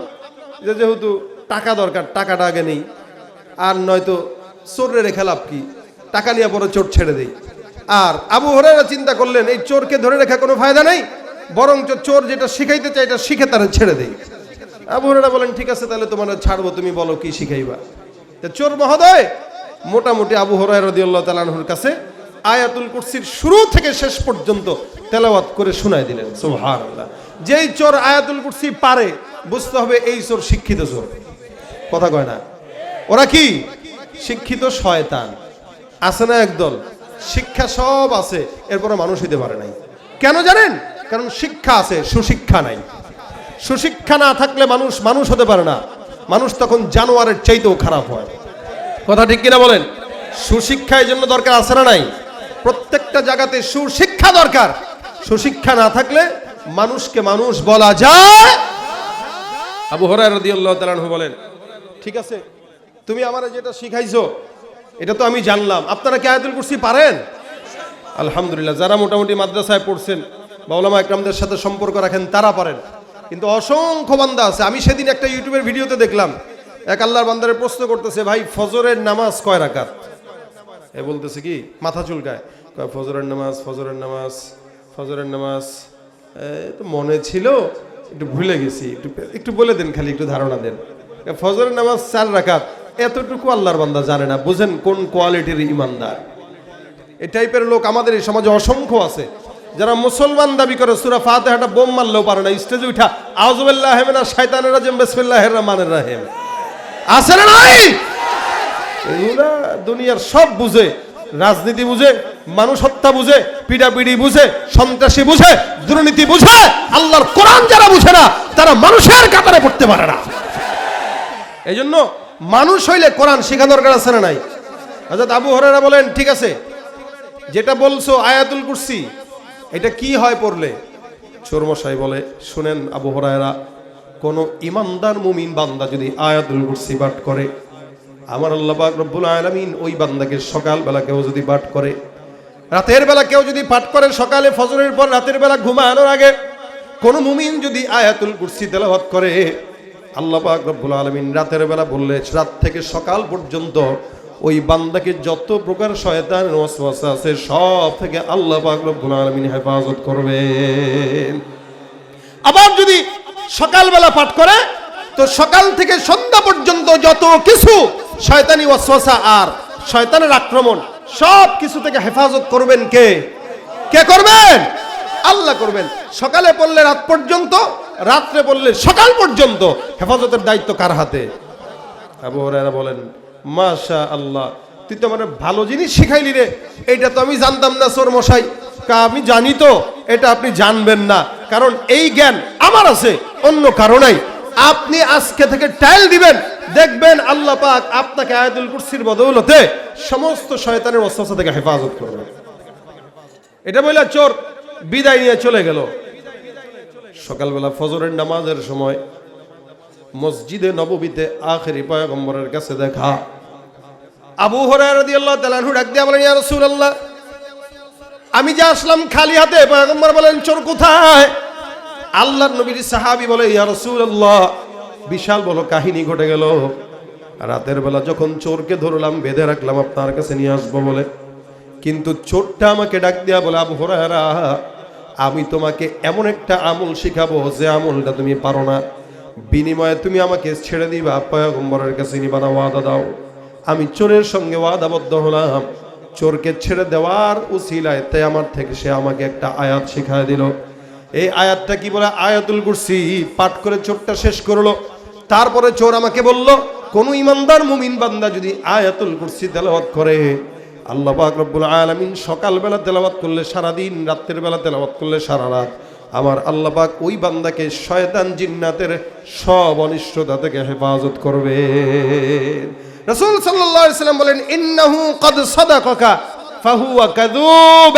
যেহেতু টাকা দরকার, টাকাটা আগে নেই, আর নয়তো চোরে রেখে লাভ কি, টাকা নিয়ে পরে চোর ছেড়ে দেই। আর আবু হুরায়রা চিন্তা করলেন এই চোরকে ধরে রেখে কোনো ফায়দা নেই, বরং চোর যেটা শিখাইতে চাই এটা শিখে তারা ছেড়ে দেই। আবু হুরায়রা বলেন ঠিক আছে, তাহলে তোমার ছাড়বো, তুমি বলো কি শিখাইবা। তো চোর মহোদয় মোটামুটি আবু হুরায়রা রাদিয়াল্লাহু তাআলা আনহুর কাছে আয়াতুল কুরসির শুরু থেকে শেষ পর্যন্ত তেলাওয়াত করে শোনায় দিলেন। সুবহানাল্লাহ। যেই চোর আয়াতুল কুরসি পারে বুঝতে হবে এই চোর শিক্ষিত চোর। কথা কয় না? ওরা কি শিক্ষিত শয়তান। আছে না একদল, শিক্ষা সব আছে, এরপরে মানুষ হইতে পারে নাই। কেন জানেন? কারণ শিক্ষা আছে, সুশিক্ষা নাই। সুশিক্ষা না থাকলে মানুষ মানুষ হতে পারে না, মানুষ তখন জানোয়ারের চাইতেও খারাপ হয়। কথা ঠিক কিনা বলেন? সুশিক্ষা এই জন্য দরকার আছে না নাই? প্রত্যেকটা জায়গাতে সুশিক্ষা দরকার। সুশিক্ষা না থাকলে মানুষকে মানুষ বলা যায়। আবু হুরায়রা রাদিয়াল্লাহু তাআলা আনহু বলেন, ঠিক আছে তুমি আমারে যেটা শিখাইছো এটা তো আমি জানলাম, আপনারা কি আয়াতুল কুরসি পারেন? আলহামদুলিল্লাহ, যারা মোটামুটি মাদ্রাসায় পড়ছেন বা উলামা ইকরামদের সাথে সম্পর্ক রাখেন তারা পারেন, কিন্তু অসংখ্য বান্দা আছে। আমি সেদিন একটা ইউটিউবের ভিডিওতে দেখলাম, এক আল্লাহর বান্দারে প্রশ্ন করতেছে, ভাই ফজরের নামাজ কয় রাকাত? এ বলতেছে কি মাথা চুলকায়, কয় ফজরের নামাজ ফজরের নামাজ ফজরের নামাজ তো মনে ছিল, একটু ভুলে গেছি, একটু বলে দেন, খালি একটু ধারণা দেন। ফজরের নামাজ 4 রাকাত, এতটুকু আল্লাহর বান্দা জানে না। বুঝেন কোন কোয়ালিটির ইমানদার। এই টাইপের লোক আমাদের এই সমাজে অসংখ্য আছে, যারা মুসলমান দাবি করে সূরা ফাতিহাটা বোম মারলেও পারে না, স্টেজে উঠা আউযু বিল্লাহি মিনাশ শাইতানির রাজিম বিসমিল্লাহির রহমানির রহিম। আছে না নাই? এগুলা দুনিয়ার সব বুঝে, রাজনীতি বুঝে, মানুষ হত্যা বুঝে, পিড়াপিড়ি বুঝে, সন্ত্রাসী বুঝে, দুর্নীতি বুঝে। আল্লাহর কোরআন যারা বুঝে না তারা মানুষের কাতারে পড়তে পারে না। এই জন্য মানুষ হইলে কোরআন শেখা দরকার আছে না নাই? হযরত আবু হুরায়রা বলেন, ঠিক আছে যেটা বলছো আয়াতুল কুরসি, এটা কি হয় পড়লে? চোরমশাই বলে, শুনেন আবু হুরায়রা, কোন ইমানদার মুমিন বান্দা যদি আয়াতুল কুরসি পাঠ করে, আমার আল্লাহ পাক রব্বুল আলামিন ওই বান্দাকে সকালবেলা কেউ যদি পাঠ করে, রাতের বেলা কেউ যদি পাঠ করে, সকালে ফজরের পর রাতের বেলা ঘুমানোর আগে কোন মুমিন যদি আয়াতুল কুরসি তেলাওয়াত করে, আল্লাহ পাক রব্বুল আলামিন রাতের বেলা বললে রাত থেকে সকাল পর্যন্ত ওই বান্দাকে যত প্রকার শয়তানের ওয়াসওয়াসা আছে সব থেকে আল্লাহ পাক রব্বুল আলামিন হেফাজত করবেন। আবার যদি সকালবেলা পাঠ করে তো সকাল থেকে সন্ধ্যা পর্যন্ত যত কিছু শয়তানি ওয়াসওয়াসা আর শয়তানের আক্রমণ সব কিছু থেকে হেফাজত করবেন কে? কে করবেন? আল্লাহ করবেন। সকালে পড়লে রাত পর্যন্ত, রাত্রে পড়লে সকাল পর্যন্ত, হেফাজতের দায়িত্ব কার হাতে? আবু হুরায়রা বলেন, মাশা আল্লাহ, তুই তো আমার ভালো জিনিস শিখাইলি রে, এটা তো আমি জানতাম না চোর মশাই। আমি জানি তো, এটা আপনি জানবেন না, কারণ এই জ্ঞান আমার আছে, অন্য কারো নাই। আপনি আজকে থেকে টাইল দিবেন, দেখবেন আল্লাহ পাক আপনাকে আয়াতুল কুরসির বদৌলতে সমস্ত শয়তানের ওয়াসওয়াসা থেকে হেফাজত করবে। এটা বলে চোর বিদায় নিয়ে চলে গেল। সকালবেলা ফজরের নামাজের সময় মসজিদে নববীতে আখেরি পয়গম্বরের কাছে দেখা। আবু হুরায়রা রাদিয়াল্লাহু তাআলা আনহু ডাক দিয়া বলেন, ইয়া রাসূলুল্লাহ, আমি যে আসলাম খালি হাতে। পয়গম্বর বলেন, চোর কোথায়? আল্লাহর নবীর সাহাবী বলে, ইয়া রাসূলুল্লাহ, বিশাল বড় কাহিনী ঘটে গেল। রাতের বেলা যখন চোরকে ধরলাম, বেঁধে রাখলাম, আপনার কাছে নিয়ে আসবো বলে, কিন্তু চোরটা আমাকে ডাক দিয়া বলে, আবু হুরায়রা, আমি তোমাকে এমন একটা আমল শিখাবো যে আমলটা তুমি পারো না, বিনিময়ে তুমি আমাকে ছেড়ে দিবা, পয়গম্বরের কাছে নিবা না, ওয়াদা দাও। আমি চোরের সঙ্গে ওয়াদাবদ্ধ হলাম, চোরকে ছেড়ে দেওয়ার উসিলায় তাই আমার থেকে সে আমাকে একটা আয়াত শিখায় দিল। এই আয়াতটা কি বলে? আয়াতুল কুরসি। পাঠ করে চোরটা শেষ করলো। তারপরে চোর আমাকে বলল, কোন ইমানদার মুমিন বান্দা যদি আয়াতুল কুরসি তেলাওয়াত করে, আল্লাহ পাক রব্বুল আলামিন সকালবেলা তেলাওয়াত করলে সারা দিন, রাতের বেলা তেলাওয়াত করলে সারা রাত, আমার আল্লাহ পাক ওই বান্দাকে শয়তান জিন্নাতের সব অনিষ্টতা থেকে হেফাজত করবে। রাসূল সাল্লাল্লাহু আলাইহি ওয়াসাল্লাম বলেন, ইন্নাহু ক্বাদ সাদাকাকা ফাহুয়া কাযুব।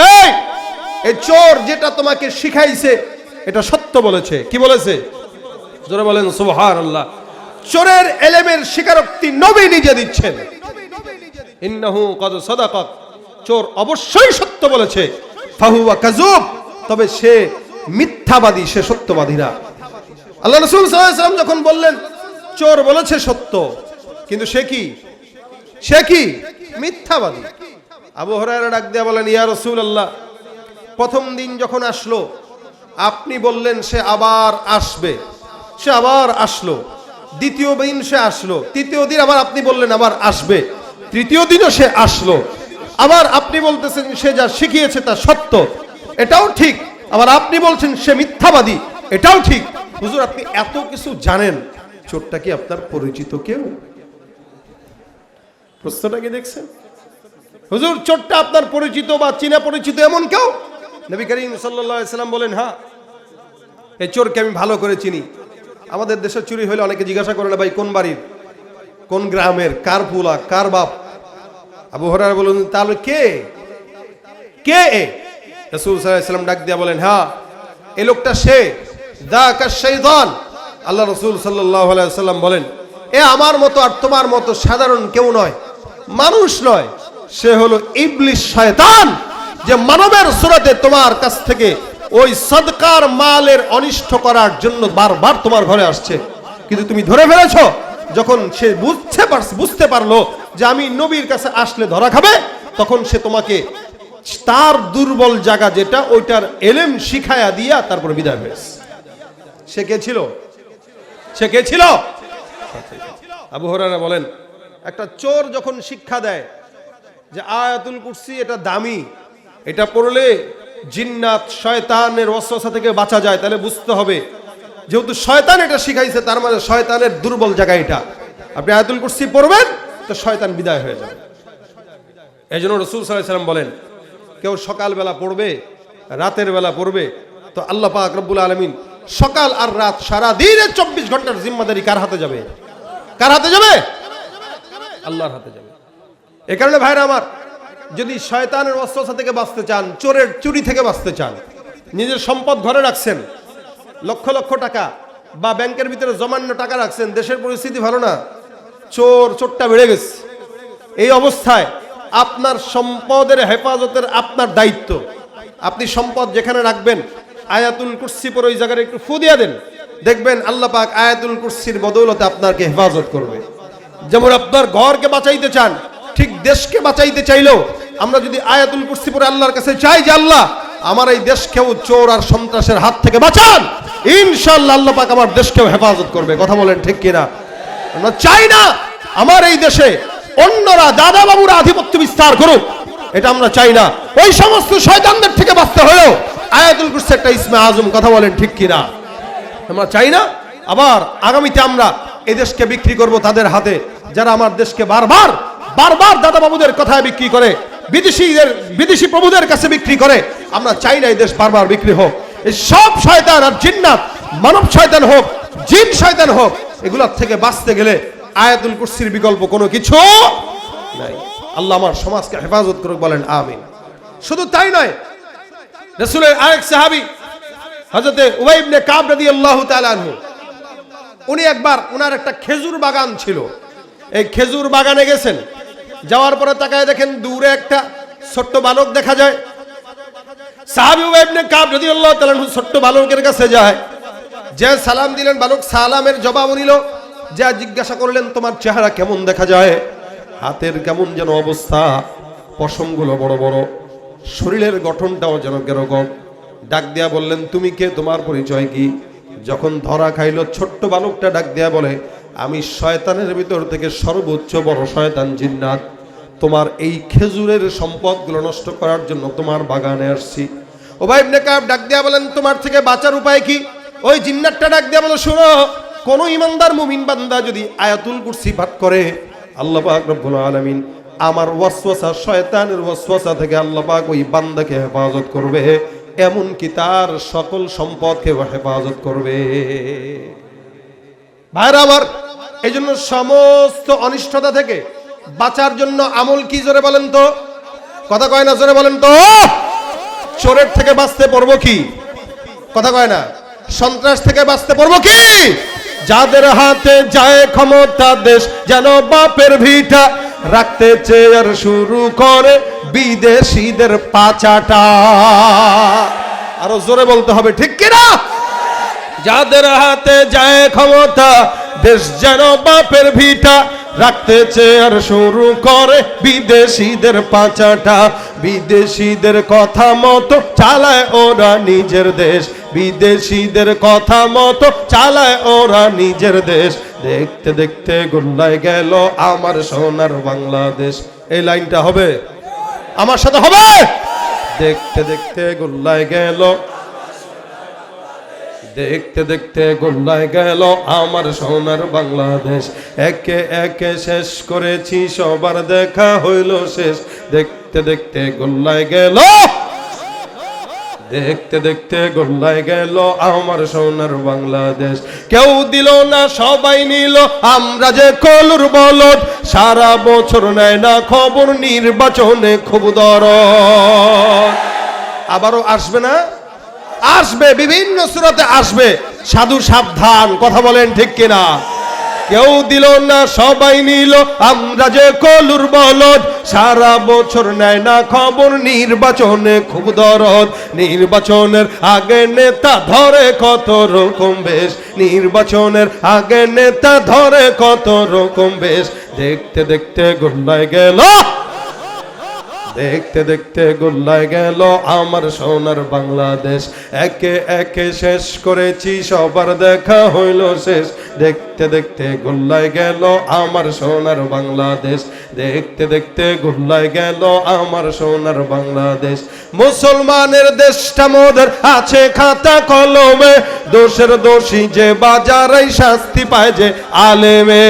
এই চোর যেটা তোমাকে শিখাইছে এটা সত্য বলেছে। কি বলেছে? জোরে বলেন সুবহানাল্লাহ। চোরের এলেমের স্বীকারোক্তি নবী নিজে দিচ্ছেন। ইন্নাহু ক্বাদ সাদাকাক, চোর অবশ্যই সত্য বলেছে। ফাহুয়া কাযুব, তবে সে মিথ্যাবাদী, সে সত্যবাদী না। আল্লাহ রাসূল সাল্লাল্লাহু আলাইহি ওয়াসাল্লাম যখন বললেন চোর বলেছে সত্য, কিন্তু সে কি? সে কি? মিথ্যাবাদী। আবু হুরায়রা ডাক দিয়া বলেন, ইয়া রাসূলুল্লাহ, প্রথম দিন যখন আসলো আপনি বললেন সে আবার আসবে, সে আবার আসলো। দ্বিতীয় দিন সে আসলো, তৃতীয় দিন আবার আপনি বললেন আবার আসবে, তৃতীয় দিনও সে আসলো। আবার আপনি বলতেছেন সে যা শিখিয়েছে তা সত্য, এটাও ঠিক। আবার আপনি বলছেন সে মিথ্যাবাদী, এটাও ঠিক। হুজুর, আপনি এত কিছু জানেন, চোরটা কি আপনার পরিচিত কেউ? প্রশ্নটা কি দেখছেন? হুজুর, চোরটা আপনার পরিচিত বা চিনা পরিচিত এমন কেউ? নবী করিম সাল্লাল্লাহু আলাইহি ওয়াসাল্লাম বলেন, হ্যাঁ, এই চোরকে আমি ভালো করে চিনি। আমাদের দেশে চুরি হলে অনেকে জিজ্ঞাসা করে না, ভাই কোন বাড়ির, কোন গ্রামের, কার পোলা, কার বাপ? আবু হুরায়রা বলেন, তাহলে কে কে? রাসূল সাল্লাল্লাহু আলাইহি ওয়াসাল্লাম ডাক দিয়া বলেন, হ্যাঁ এই লোকটা সে, যাকা শাইতান। আল্লাহ রাসূল সাল্লাল্লাহু আলাইহি ওয়াসাল্লাম বলেন, এ আমার মতো আর তোমার মতো সাধারণ কেউ নয়, মানুষ নয়, সে হলো ইবলিস, শয়তান, যে মানবের সুরতে তোমার কাছ থেকে ওই সদকার মালের অনিষ্ট করার জন্য বারবার তোমার ঘরে আসছে, কিন্তু তুমি ধরে ফেলেছো। যখন সে বুঝতে পারলো যে আমি নবীর কাছে আসলে ধরা খাবে, তখন সে তোমাকে তার দুর্বল জায়গা যেটা ওইটার এলেম শিখায়া দিয়া তারপর বিদায় হয়েছে। সে কে ছিল? সে কে ছিল? আবু হুরায়রা বলেন, একটা চোর যখন শিক্ষা দেয় যে আয়াতুল কুরসি এটা দামি, এটা পড়লে জিন্নাত শয়তানের ওয়াসওয়াসা থেকে বাঁচা যায়, তাহলে বুঝতে হবে যেহেতু শয়তান এটা শিখাইছে, তার মানে শয়তানের দুর্বল জায়গা এটা। আপনি আয়াতুল কুরসি পড়বেন তো শয়তান বিদায় হয়ে যাবে। এই জন্য রাসূল সাল্লাল্লাহু আলাইহি ওয়াসাল্লাম বলেন, কেউ সকালবেলা পড়বে, রাতের বেলা পড়বে, তো আল্লাহ পাক রব্বুল আলামিন সকাল আর রাত সারা দিনের 24 ঘন্টার জিম্মাদারি কার হাতে যাবে? কার হাতে যাবে? আল্লাহর হাতে যাবে। এ কারণে ভাইরা আমার, যদি শয়তানের ওয়াসওয়াসা থেকে বাঁচতে চান, চোরের চুরি থেকে বাঁচতে চান, নিজের সম্পদ ঘরে রাখছেন, লক্ষ লক্ষ টাকা বা ব্যাংকের ভিতরে জমান্য টাকা রাখছেন, দেশের পরিস্থিতি ভালো না, চোরটা বেড়ে গেছে, এই অবস্থায় আপনার সম্পদের হেফাজতের আপনার দায়িত্ব। আপনি সম্পদ যেখানে রাখবেন, আয়াতুল কুরসি পরে ওই জায়গায় একটু ফু দিয়া দেন, দেখবেন আল্লাহ পাক আয়াতুল কুরসির বদৌলতে আপনাকে হেফাজত করবে। যেমন আপনার ঘরকে বাঁচাইতে চান, ঠিক দেশকে বাঁচাইতে চাইলেও আমরা যদি আয়াতুল কুরসি পরে আল্লাহর কাছে চাই যে আল্লাহ আমার এই দেশকেও চোর আর সন্ত্রাসের হাত থেকে বাঁচান, ইনশাআল্লাহ আল্লাহ পাক আমার দেশকেও হেফাজত করবে। কথা বলেন ঠিক কিনা? আমরা চাই না আমার এই দেশে অন্যরা, দাদা বাবুরা আধিপত্য বিস্তার করুক, এটা আমরা চাই না। ওই সমস্ত শয়তানদের থেকে বাঁচতে হলেও আয়াতুল কুরসি একটা ইসমে আজম। কথা বলেন ঠিক কিনা? আমরা চাই না আবার আগামীতে আমরা এই দেশকে বিক্রি করব তাদের হাতে, যারা আমার দেশকে বারবার দাদা বাবুদের কথায় বিক্রি করে, বিদেশি প্রভুদের কাছে বিক্রি করে। আমরা চাই না এই দেশ বারবার বিক্রি হোক। এই সব শয়তান আর জিন্নাত, মানব শয়তান হোক, জিন শয়তান হোক, এগুলোর থেকে বাঁচতে গেলে আয়াতুল কুরসির বিকল্প কোনো কিছু নাই। আল্লাহ আমার সমাজকে হেফাজত করুক, বলেন আমিন। শুধু তাই নয়, রাসূলের আরেক সাহাবী হযরতে উবাই ইবনে কাব রাদিয়াল্লাহু তাআলা আনহু, উনি একবার ওনার একটা খেজুর বাগান ছিল, এই খেজুর বাগানে গেছেন, যাওয়ার পরে তাকায় দেখেন দূরে একটা ছোট্ট বালক দেখা যায়। সাহাবী উবাই ইবনে কাব রাদিয়াল্লাহু তাআলা আনহু ছোট্ট বালকের কাছে যায়, যে সালাম দিলেন, বালক সালামের জবাব নিল, যা জিজ্ঞাসা করলেন তোমার চেহারা কেমন দেখা যায়, হাতের কেমন যেন অবস্থা, পশমগুলো বড় বড়, শরীরের গঠনটাও যেন কেরকম। ডাক দিয়া বললেন, তুমি কে, তোমার পরিচয় কি? যখন ধরা খাইল, ছোট্ট বালকটা ডাক দিয়া বলে, আমি শয়তানের ভিতর থেকে সর্বোচ্চ বড় শয়তান জিন্নাত, তোমার এই খেজুরের সম্পদগুলো নষ্ট করার জন্য তোমার বাগানে আসছি। উবাই ইবনে কাব ডাক দিয়া বলেন, তোমার থেকে বাঁচার উপায় কি? ওই জিন্নাতটা ডাক দিয়া বলে, শোনো, কোন ইমানদার মুমিন বান্দা যদি আয়াতুল কুরসি পাঠ করে, আল্লাহ পাক রব্বুল আলামিন আমার ওয়াসওয়াসা, শয়তানের ওয়াসওয়াসা থেকে আল্লাহ পাক ওই বান্দাকে হেফাজত করবে, এমন কি তার সকল সম্পদকে হেফাজত করবে। ভাইরা আমার, এই জন্য সমস্ত অনিষ্টতা থেকে বাঁচার জন্য আমল কি, জোরে বলেন তো? কথা কয় না, জোরে বলেন তো? চোরের থেকে বাঁচতে পারবো কি? কথা কয় না। সন্ত্রাস থেকে বাঁচতে পারবো কি? যাদের হাতে যায় ক্ষমতা, দেশ যেন বাপের ভিটা, রাখতে চেয়ার শুরু করে বিদেশিদের পাচাটা। আরো জোরে বলতে হবে, ঠিক কিনা? যাদের হাতে যায় ক্ষমতা, দেশ যেন বাপের ভিটা, রাখতে চেয়ার শুরু করে বিদেশিদের পাচাটা। বিদেশিদের কথা মতো চালায় ওরা নিজের দেশ, বিদেশিদের কথা মতো চালায় ওরা নিজের দেশ। দেখতে দেখতে গোল্লায় গেল আমার সোনার বাংলাদেশ। এই লাইনটা হবে, আমার সাথে হবে। দেখতে দেখতে গোল্লায় গেল, দেখতে দেখতে গোল্লায় গেল আমার সোনার বাংলাদেশ। একে একে শেষ করেছি, সবার দেখা হইল শেষ। দেখতে দেখতে গোল্লায় গেল, দেখতে দেখতে গোল্লায় গেল আমার সোনার বাংলাদেশ। কেউ দিল না সবাই নিল, আমরা যে কলুর বলদ, সারা বছর নেয় না খবর, নির্বাচনে খুব দরদ। আবারও আসবে না? আসবে, বিভিন্ন সূরাতে আসবে। সাধু সাবধান, কথা বলেন ঠিক কিনা? কেউ দিল না সবাই নিল, আমরা যে কলুর বলদ, সারা বছর নেয় না খবর, নির্বাচনে খুব দরদ। নির্বাচনের আগে নেতা ধরে কত রকম বেশ, নির্বাচনের আগে নেতা ধরে কত রকম বেশ। দেখতে দেখতে গোল্লায় গেল, দেখতে দেখতে গোল্লায় গেল আমার সোনার বাংলাদেশ। একে একে শেষ করেছি, সবার দেখা হইল শেষ। দেখতে দেখতে গোল্লায় গেল আমার সোনার বাংলাদেশ। দেখতে দেখতে গোল্লায় গেল আমার সোনার বাংলাদেশ। মুসলমানের দেশটা মোদের আছে খাতা কলমে, দোষের দোষী যে বাজারে শাস্তি পায় যে আলেমে।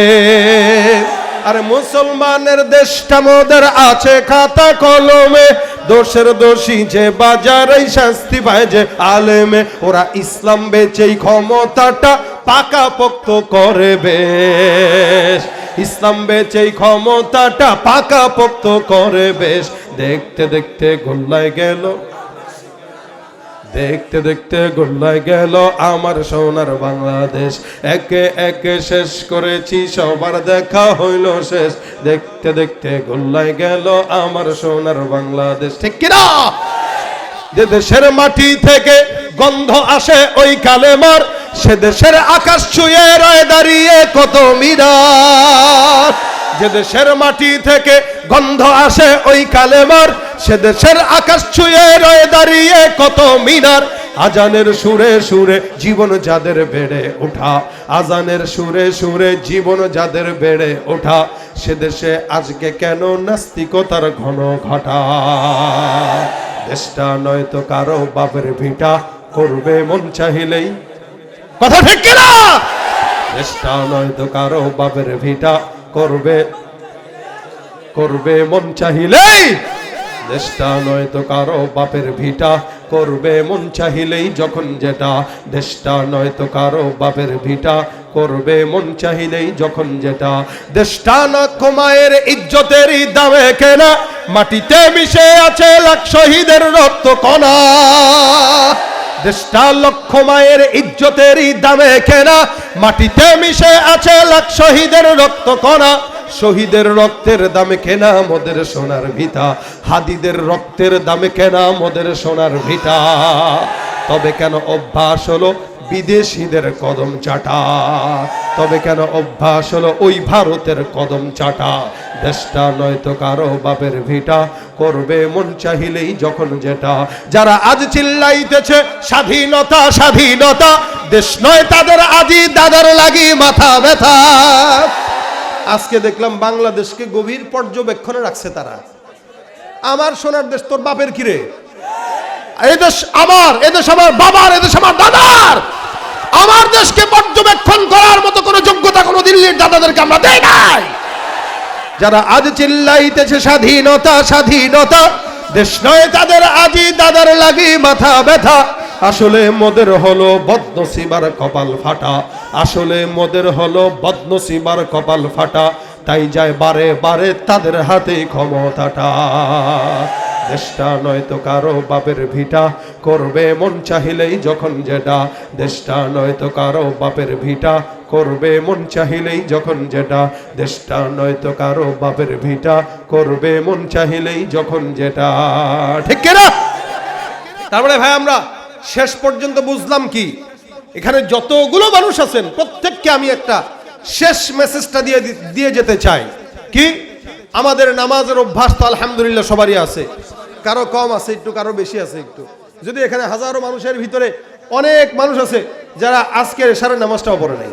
আরে মুসলমানের দেশটা মোদের আছে খাতা কলমে, দোষের দোষী যে বাজারে শাস্তি পায় যে আলেমে। ওরা ইসলাম বেচেই ক্ষমতাটা পাকাপোক্ত করে বেশ, ইসলাম বেচেই ক্ষমতাটা পাকাপোক্ত করে বেশ। দেখতে দেখতে গোল্লায় গেল, দেখতে দেখতে গোল্লায় গেল আমার সোনার বাংলাদেশ। একে একে শেষ করেছি, সবার দেখা হইল শেষ। দেখতে দেখতে গোল্লায় গেল আমার সোনার বাংলাদেশ। ঠিক কিনা? যে দেশের মাটি থেকে গন্ধ আসে ওই কালেমার, সে দেশের আকাশ ছুঁয়ে রয়ে দাঁড়িয়ে কত মিনার। যে দেশের মাটি থেকে গন্ধ আসে ওই কালেমার, সে দেশের আকাশ ছুঁয়ে রয়ে দাঁড়িয়ে কত মিনার। আজানের সুরে সুরে জীবন যাদের বেড়ে ওঠা, আজানের সুরে সুরে জীবন যাদের বেড়ে ওঠা, সে দেশে আজকে কেন নাস্তিকতার ঘন ঘটা। দেশটা নয়তো কারো বাপের ভিটা, করবে মন চাহিলেই, কথা ঠিক কিনা? দেশটা নয়তো কারো বাপের ভিটা, করবে করবে মন চাহিলেই। দেশটা নয়তো কারো বাপের ভিটা, করবে মন চাহিলেই যখন যেটা। দেশটা নয়তো কারো বাপের ভিটা, করবে মন চাহিলেই যখন যেটা। দেশটা লক্ষ মায়ের ইজ্জতেরই দামে কেনা, মাটিতে মিশে আছে লাখ শহীদের রক্ত কণা। দেশটা লক্ষ মায়ের ইজ্জতেরই দামে কেনা, মাটিতে মিশে আছে লাখ শহীদের রক্ত কণা। শহীদের রক্তের দামে কেনা মোদের সোনার ভিটা, হাদিদের রক্তের দামে কেনা মোদের সোনার ভিটা। তবে কেন অভ্যাস হলো বিদেশিদের কদম চাটা, তবে কেন অভ্যাস হলো ওই ভারতের কদম চাটা। দেশটা নয়তো কারো বাপের ভিটা, করবে মন চাহিলেই যখন যেটা। যারা আজ চিল্লাইতেছে স্বাধীনতা স্বাধীনতা, দেশ নয় তাদের আজই দাদার লাগি মাথা ব্যথা। আজকে দেখলাম বাংলাদেশকে গভীর পর্যবেক্ষণে রাখছে তারা। আমার সোনার দেশ তোর বাপের কিরে? এদেশ আমার, এদেশ আমার বাবার, এদেশ আমার দাদার। আমার দেশকে পর্যবেক্ষণ করার মতো কোনো যোগ্যতা কোনো দিল্লির দাদাদেরকে আমরা দেই নাই। যারা আজ চিল্লাইতেছে স্বাধীনতা স্বাধীনতা, দেশ নয় তাদের আজই দাদার লাগি মাথা ব্যথা। আসলে মোদের হলো বদনসিবার কপাল ফাটা, আসলে মোদের হলো বদনসিবার কপাল ফাটা। তাই যায় বারে বারে তাদের হাতে ক্ষমতাটা। দেশটা নয়তো কারো বাপের ভিটা, করবে মন চাহিলেই যখন যেটা। দেশটা নয়তো কারো বাপের ভিটা, করবে মন চাহিলেই যখন যেটা। দেশটা নয়তো কারো বাপের ভিটা, করবে মন চাহিলেই যখন যেটা। ঠিক কিনা? তারপরে ভাই আমরা শেষ পর্যন্ত বুঝলাম কি, এখানে যতগুলো মানুষ আছেন প্রত্যেককে আমি একটা শেষ মেসেজটা দিয়ে যেতে চাই। কি? আমাদের নামাজের অভ্যাস তো আলহামদুলিল্লাহ সবারই আছে, কারো কম আছে একটু, কারো বেশি আছে একটু। যদি এখানে হাজারো মানুষের ভিতরে অনেক মানুষ আছে যারা আজকের এশারের নামাজটাও পড়ে নাই,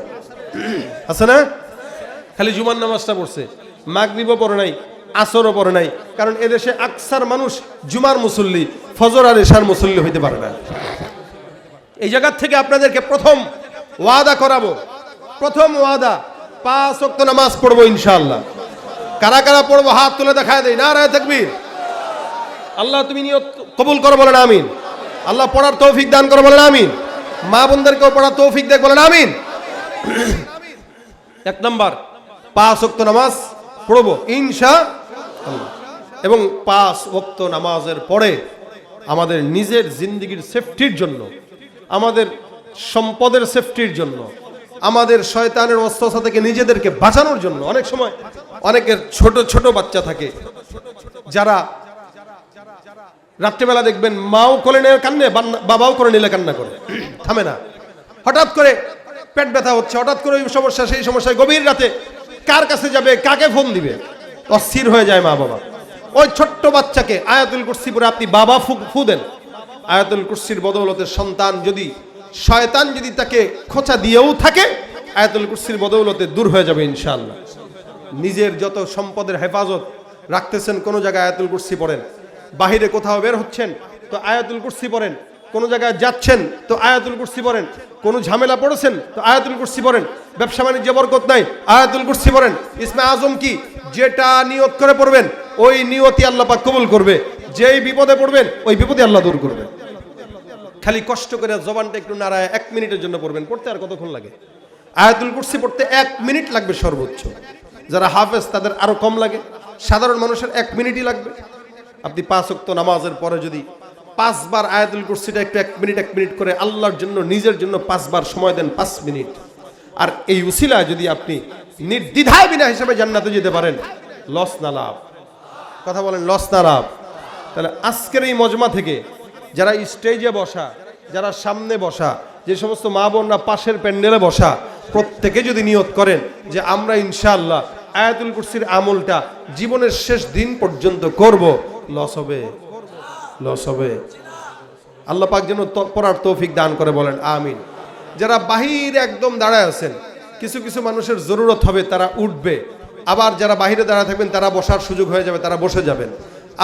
আছে না? খালি জুমার নামাজটা পড়ছে, মাগরিবও পড়ে নাই, আসরও পড়ে নাই। কারণ এদেশে আকসার মানুষ জুমার মুসল্লি, ফজর আর এশার মুসল্লি হইতে পারে না। এই জায়গা থেকে আপনাদেরকে প্রথম ওয়াদা করাবো, প্রথম ওয়াদা 5 ওয়াক্ত নামাজ পড়বো ইনশাআল্লাহ। কারা কারা পড়বো হাত তুলে দেখায় দেই, নারায়ে তাকবীর। আল্লাহ তুমি নিয়ত কবুল করো, বলেন আমিন। আল্লাহ পড়ার তৌফিক দান করে বলেন আমিন। মা বোনদেরকেও পড়ার তৌফিক দেখ বলেন আমিন। এক নাম্বার 5 ওয়াক্ত নামাজ পড়ব ইনশাআল্লাহ, এবং 5 ওয়াক্ত নামাজের পরে আমাদের নিজের জিন্দেগির সেফটির জন্য, আমাদের সম্পদের সেফটির জন্য, আমাদের শয়তানের ওয়াসওয়াসা থেকে নিজেদেরকে বাঁচানোর জন্য, অনেক সময় অনেকের ছোট ছোট বাচ্চা থাকে যারা রাত্রিবেলা দেখবেন মাও কোলে নিয়ে কান্নে, বাবাও কোলে নিলে কান্না করে, থামে না। হঠাৎ করে পেট ব্যথা হচ্ছে, হঠাৎ করে ওই সমস্যা সেই সমস্যায় গভীর রাতে কার কাছে যাবে, কাকে ফোন দিবে, অস্থির হয়ে যায় মা বাবা। ওই ছোট্ট বাচ্চাকে আয়াতুল কুরসি পড়ে আপনি বাবা ফু দেন, আয়াতুল কুরসির বদৌলতে সন্তান যদি, শয়তান যদি তাকে খোঁচা দিয়েও থাকে, আয়াতুল কুরসির বদৌলতে দূর হয়ে যাবে ইনশাআল্লাহ। নিজের যত সম্পদের হেফাজত রাখতেছেন, কোনো জায়গায় আয়াতুল কুরসি পড়েন। বাহিরে কোথাও বের হচ্ছেন তো আয়াতুল কুরসি পড়েন, কোনো জায়গায় যাচ্ছেন তো আয়াতুল কুরসি পড়েন, কোনো ঝামেলা পড়েছেন তো আয়াতুল কুরসি পড়েন, ব্যবসা বাণিজ্যে বরকত নাই আয়াতুল কুরসি পড়েন। ইসমে আজম কি? যেটা নিয়ত করে পড়বেন ওই নিয়তি আল্লাহ পাক কবুল করবে, যেই বিপদে পড়বেন ওই বিপদে আল্লাহ দূর করবে। খালি কষ্ট করে জবানটা একটু নাড়ায় 1 মিনিটের জন্য পড়বেন, পড়তে আর কতক্ষণ লাগে? আয়াতুল কুরসি পড়তে 1 মিনিট লাগবে সর্বোচ্চ, যারা হাফেজ তাদের আরো কম লাগে, সাধারণ মানুষের 1 মিনিটই লাগবে। আপনি 5 ওয়াক্ত নামাজের পরে যদি 5 বার আয়াতুল কুরসিটা একটু 1 মিনিট করে আল্লাহর জন্য, নিজের জন্য 5 বার সময় দেন, 5 মিনিট, আর এই উসিলায় যদি আপনি নির্দ্বিধায় বিনা হিসাবে জান্নাতে যেতে পারেন, লস না লাভ? কথা বলেন, লস না লাভ? তাহলে আজকের এই মজমা থেকে যারা স্টেজে বসা, যারা সামনে বসা, যে সমস্ত মা বোনরা পাশের প্যান্ডেলে বসা, প্রত্যেকে যদি নিয়ত করেন যে আমরা ইনশাআল্লাহ আয়াতুল কুরসির আমলটা জীবনের শেষ দিন পর্যন্ত করব, লস হবে? লস হবে? আল্লাহ পাক যেন পড়ার তৌফিক দান করে বলেন আমিন। যারা বাহিরে একদম দাঁড়ায় আছেন, কিছু কিছু মানুষের জরুরত হবে, তারা উঠবে, আবার যারা বাহিরে দাঁড়ায় থাকবেন তারা বসার সুযোগ হয়ে যাবে, তারা বসে যাবেন,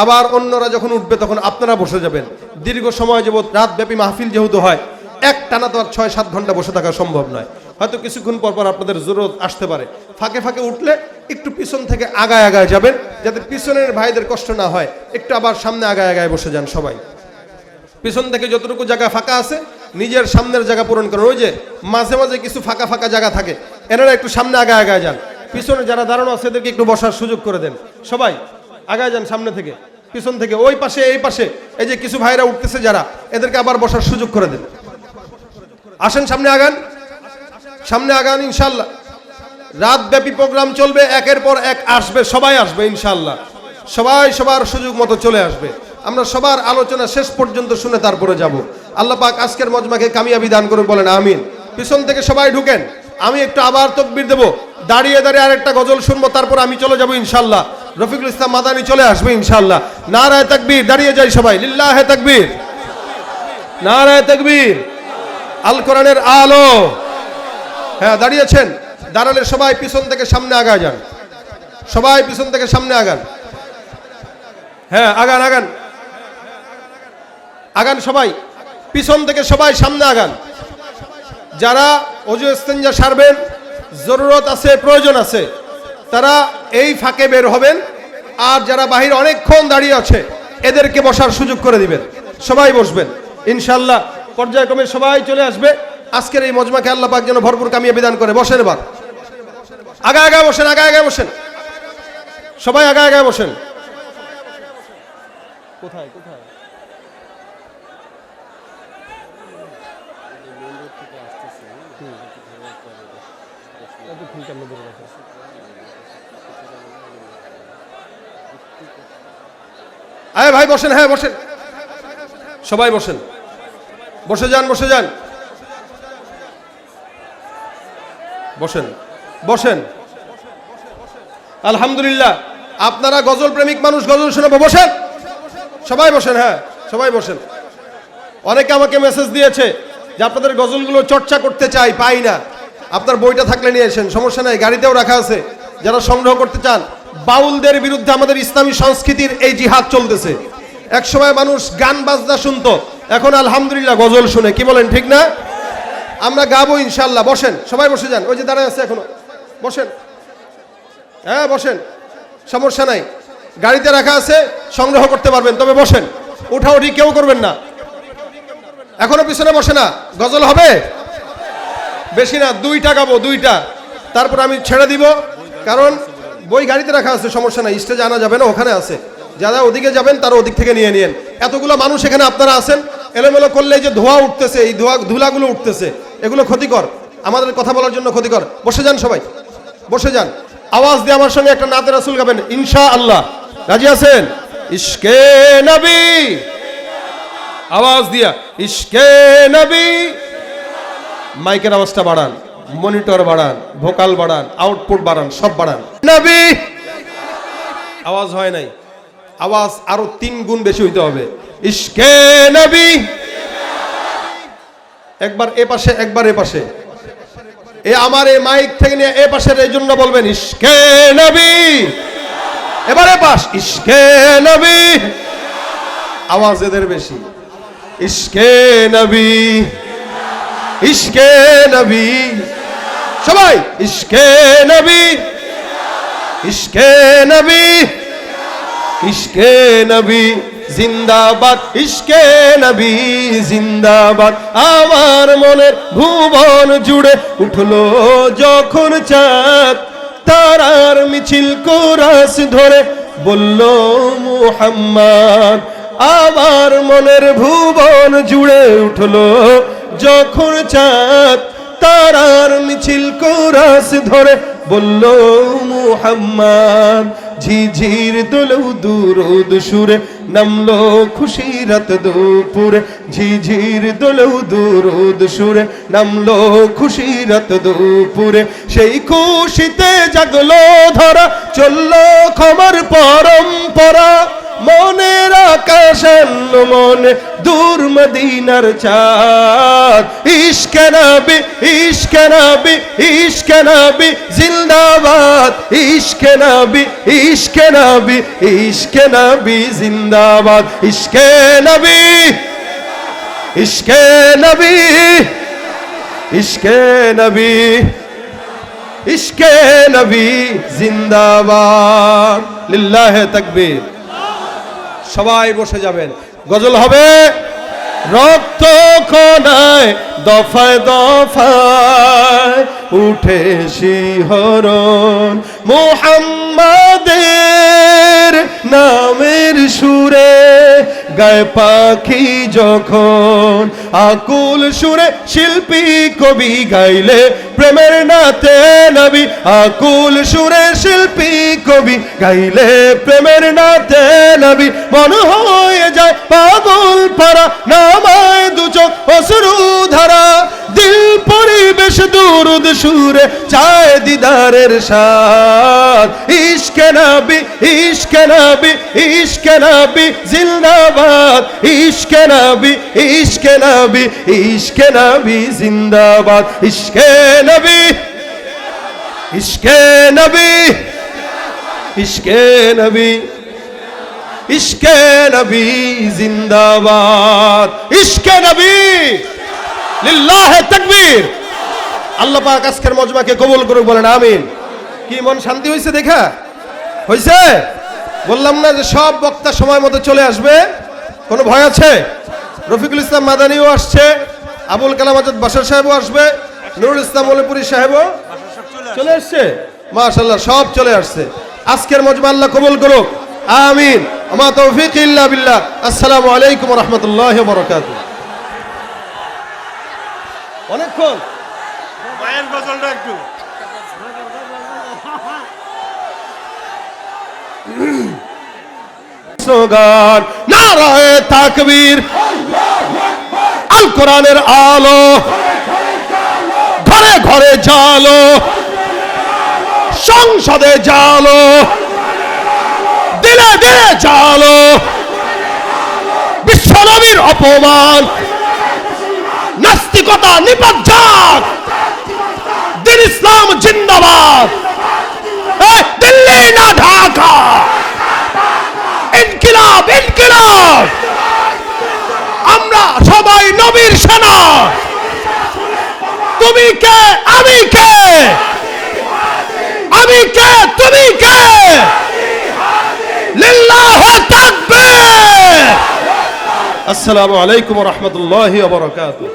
আবার অন্যরা যখন উঠবে তখন আপনারা বসে যাবেন। দীর্ঘ সময় যাবত রাতব্যাপী মাহফিল যেহেতু হয়, এক টানা তো আর 6-7 ঘন্টা বসে থাকা সম্ভব নয়, হয়তো কিছুক্ষণ পর পর আপনাদের জরুরত আসতে পারে। ফাঁকে ফাঁকে উঠলে একটু পিছন থেকে আগায় আগায় যাবেন, যাতে পিছনের ভাইদের কষ্ট না হয়, একটু আবার সামনে আগায় আগায় বসে যান সবাই। পিছন থেকে যতটুকু জায়গা ফাঁকা আছে নিজের সামনের জায়গা পূরণ করেন। ওই যে মাঝে মাঝে কিছু ফাঁকা ফাঁকা জায়গা থাকে, এনারা একটু সামনে আগায় আগায় যান, পিছনে যারা দাঁড়ানো আছে এদেরকে একটু বসার সুযোগ করে দেন। সবাই আগায় যান, সামনে থেকে পিছন থেকে, ওই পাশে এই পাশে, এই যে কিছু ভাইরা উঠতেছে যারা, এদেরকে আবার বসার সুযোগ করে দেন। আসেন সামনে আগান, সামনে আগান ইনশাআল্লাহ। রাত ব্যাপী প্রোগ্রাম চলবে, একের পর এক আসবে, সবাই আসবে ইনশাআল্লাহ, সবাই সবার সুযোগ মতো চলে আসবে। আমরা সবার আলোচনা শেষ পর্যন্ত শুনে তারপরে যাব। আল্লাহ পাক আজকের মজমাকে কামিয়াবি দান করুন বলেন আমিন। পিছন থেকে সবাই ঢুকেন, আমি একটু আবার তাকবীর দেব, দাঁড়িয়ে দাঁড়িয়ে আরেকটা গজল শুনবো, তারপর আমি চলে যাব ইনশাআল্লাহ। রফিকুল ইসলাম মাদানী চলে আসবে ইনশাআল্লাহ। নারায়ে তাকবীর, দাঁড়িয়ে যাই সবাই, লিল্লাহে তাকবীর, নারায়ে তাকবীর, আল কোরআনের আলো। হ্যাঁ দাঁড়িয়েছেন, দাঁড়ালে সবাই পিছন থেকে সামনে আগায় যান, সবাই পিছন থেকে সামনে আগান। হ্যাঁ আগান আগান আগান, সবাই পিছন থেকে সবাই সামনে আগান। যারা ওযু ইস্তেঞ্জা সারবেন, জরুরত আছে, প্রয়োজন আছে, তারা এই ফাঁকে বের হবেন, আর যারা বাহিরে অনেকক্ষণ দাঁড়িয়ে আছে এদেরকে বসার সুযোগ করে দিবেন, সবাই বসবেন ইনশাআল্লাহ। পর্যায়ক্রমে সবাই চলে আসবে। আজকের এই মজমাকে আল্লাহ পাক যেন ভরপুর কামিয়াবি দান করে। বসেন এবার, আগায় আগায় বসেন, আগায় আগায় বসেন, সবাই আগায় আগায় বসেন। কোথায় কোথায়? আরে ভাই বসেন, হ্যাঁ বসেন, সবাই বসেন, বসে যান, বসে যান, বসেন বসেন। আলহামদুলিল্লাহ, আপনারা গজল প্রেমিক মানুষ, গজল শোনাবো, বসেন, সবাই বসেন, হ্যাঁ সবাই বসেন। অনেকে আমাকে মেসেজ দিয়েছে যে আপনাদের গজলগুলো চর্চা করতে চাই, পাই না। আপনার বইটা থাকলে নিয়ে আসেন, সমস্যা নাই, গাড়িতেও রাখা আছে। যারা সংগ্রহ করতে চান, বাউলদের বিরুদ্ধে আমাদের ইসলামী সংস্কৃতির এই জিহাদ চলতেছে। একসময় মানুষ গান বাজনা শুনতো, এখন আলহামদুলিল্লাহ গজল শুনে, কি বলেন ঠিক না? আমরা গাবো ইনশাআল্লাহ। বসেন, সবাই বসে যান, ওই যে দাঁড়ায় আছে এখনো, বসেন, হ্যাঁ বসেন, সমস্যা নাই, গাড়িতে রাখা আছে, সংগ্রহ করতে পারবেন, তবে বসেন, উঠাউঠি কেউ করবেন না, এখনো পিছনে বসে না, গজল হবে বেশি না, 2টা গাবো, 2টা, তারপর আমি ছেড়ে দিব। কারণ বই গাড়িতে রাখা আছে, সমস্যা নাই, স্টেজে আনা যাবে না, ওখানে আছে। যারা ওদিকে যাবেন তারা ওদিক থেকে নিয়ে নিন। এতগুলো মানুষ এখানে আপনারা আছেন, এলোমেলো করলে যে ধোঁয়া উঠতেছে, এই ধুলাগুলো উঠতেছে, এগুলো ক্ষতিকর, আমাদের কথা বলার জন্য ক্ষতিকর। বসে যান সবাই, বসে যান। আওয়াজ দিয়ে আমার সঙ্গে একটা নাতে রাসূল গাবেন ইনশাআল্লাহ। রাজি আছেন? ইশকে নবী, আওয়াজ দিয়া ইশকে নবী। মাইকের আওয়াজটা বাড়ান, মনিটর বাড়ান, ভোকাল বাড়ান, আউটপুট বাড়ান, সব বাড়ান। নবী, আওয়াজ হয় নাই, আওয়াজ আরো 3 গুণ বেশি হইতে হবে। ইশকে নবী, একবার এ পাশে, একবার এ পাশে। এ আমার এই মাইক থেকে নিয়ে এ পাশের, এই জন্য বলবেন ইশকে নবী। এবারে পাশ, ইশকে নবী, আওয়াজ এদের বেশি। ইশকে নবী, ইশকে নবী, সবাই ইশকে নবী, ইশকে নবী, ইশকে নবী জিন্দাবাদ, ইশকে নবী জিন্দাবাদ। আমার মনের ভুবন জুড়ে উঠলো যখন চাঁদ, তারার মিছিল কোরাস ধরে বলল মুহাম্মদ। আমার মনের ভুবন জুড়ে উঠলো যখন চাঁদ, তারার মিছিল কোরাস ধরে বলল মুহাম্মদ। ঝিঝির দোলেও দুরুদ সুরে নামলো খুশি রাত দুপুরে, ঝিঝির দোলেও দুরুদ সুরে নামলো খুশি রাত দুপুরে। সেই খুশিতে জাগলো ধরা, চললো ক্ষমার পরম্পরা। মনের আকাশ আনলো মনে দূর মদিনার চাঁদ। ইশকে নবী, ইশকে নবী, ইশকে নবী জিন্দাবাদ, ইশকে নবী, ইশকে নবী, ইশকে নবী জিন্দাবাদ। ইশকে নবী, ইশকে নবী, ইশকে নবী, ইশকে নবী জিন্দাবাদ। লিল্লাহে তাকবীর। সবাই বসে যাবেন, গজল হবে রক্ত কণায় দফায় দফায় উঠে শিহরণ। মুহাম্মাদের নামের সুরে গায় পাখি যখন, আকুল সুরে শিল্পী কবি গাইলে প্রেমের নাতে নবী। আকুল সুরে শিল্পী কবি গাইলে প্রেমের নাতে নবী। মন হয়ে যায় পাগল পারা, নামায় দু চোখ অশ্রু ধারা। দিল পরিবেশ দুরুদ সুরে চায় দিদারের স্বাদ। ইশকে নবী, ইশকে নবী, ইশকে নবী জিন্দাবাদ। ইশকে নবী, ইশকে নবী, ইশকে নবী জিন্দাবাদ। ইশকে নবী, ইশকে নবী, ইশকে নবী, ইশকে নবী জিন্দাবাদ। ইশকে নবী, লিল্লাহে তাকবীর। আল্লাহ পাক আজকের মজমাকে কবুল করুক, বলেন আমিন। কি মন শান্তি হয়েছে দেখা? হয়েছে? বললাম না যে সব বক্তা সময় মতো চলে আসবে, কোনো ভয় আছে? রফিকুল ইসলাম মাদানিও আসছে, আবুল কালাম আজাদ বাশার সাহেবও আসবে, নুরুল ইসলাম মৌলপুরি সাহেবও চলে আসছে। মাশাআল্লাহ, সব চলে আসছে। আজকের মজমা আল্লাহ কবুল করুক, আমিন। আমা তৌফিক ইল্লা বিল্লাহ। আসসালামু আলাইকুম ওয়া রাহমাতুল্লাহি ওয়া বারাকাতুহু। অনেকক্ষণ মায়ের গজলটা একটু স্লোগান নারায়ে তাকবীর, আল কোরআনের আলো ঘরে ঘরে জালো, সংসদে জালো, দিলে দিলে জালো। বিশ্বনবীর অপমান, নাস্তিকতা নিপাত যাক, দিন ইসলাম জিন্দাবাদ। দিল্লি না ঢাকা, ইনকিলাব ইনকিলাব। আমরা সবাই নবীর সেনা। তুমি কে আমি কে, আমি কে তুমি কে। লিল্লাহে তাকবীর। আসসালামু আলাইকুম ওয়া রাহমাতুল্লাহি ওয়া বারাকাতুহু।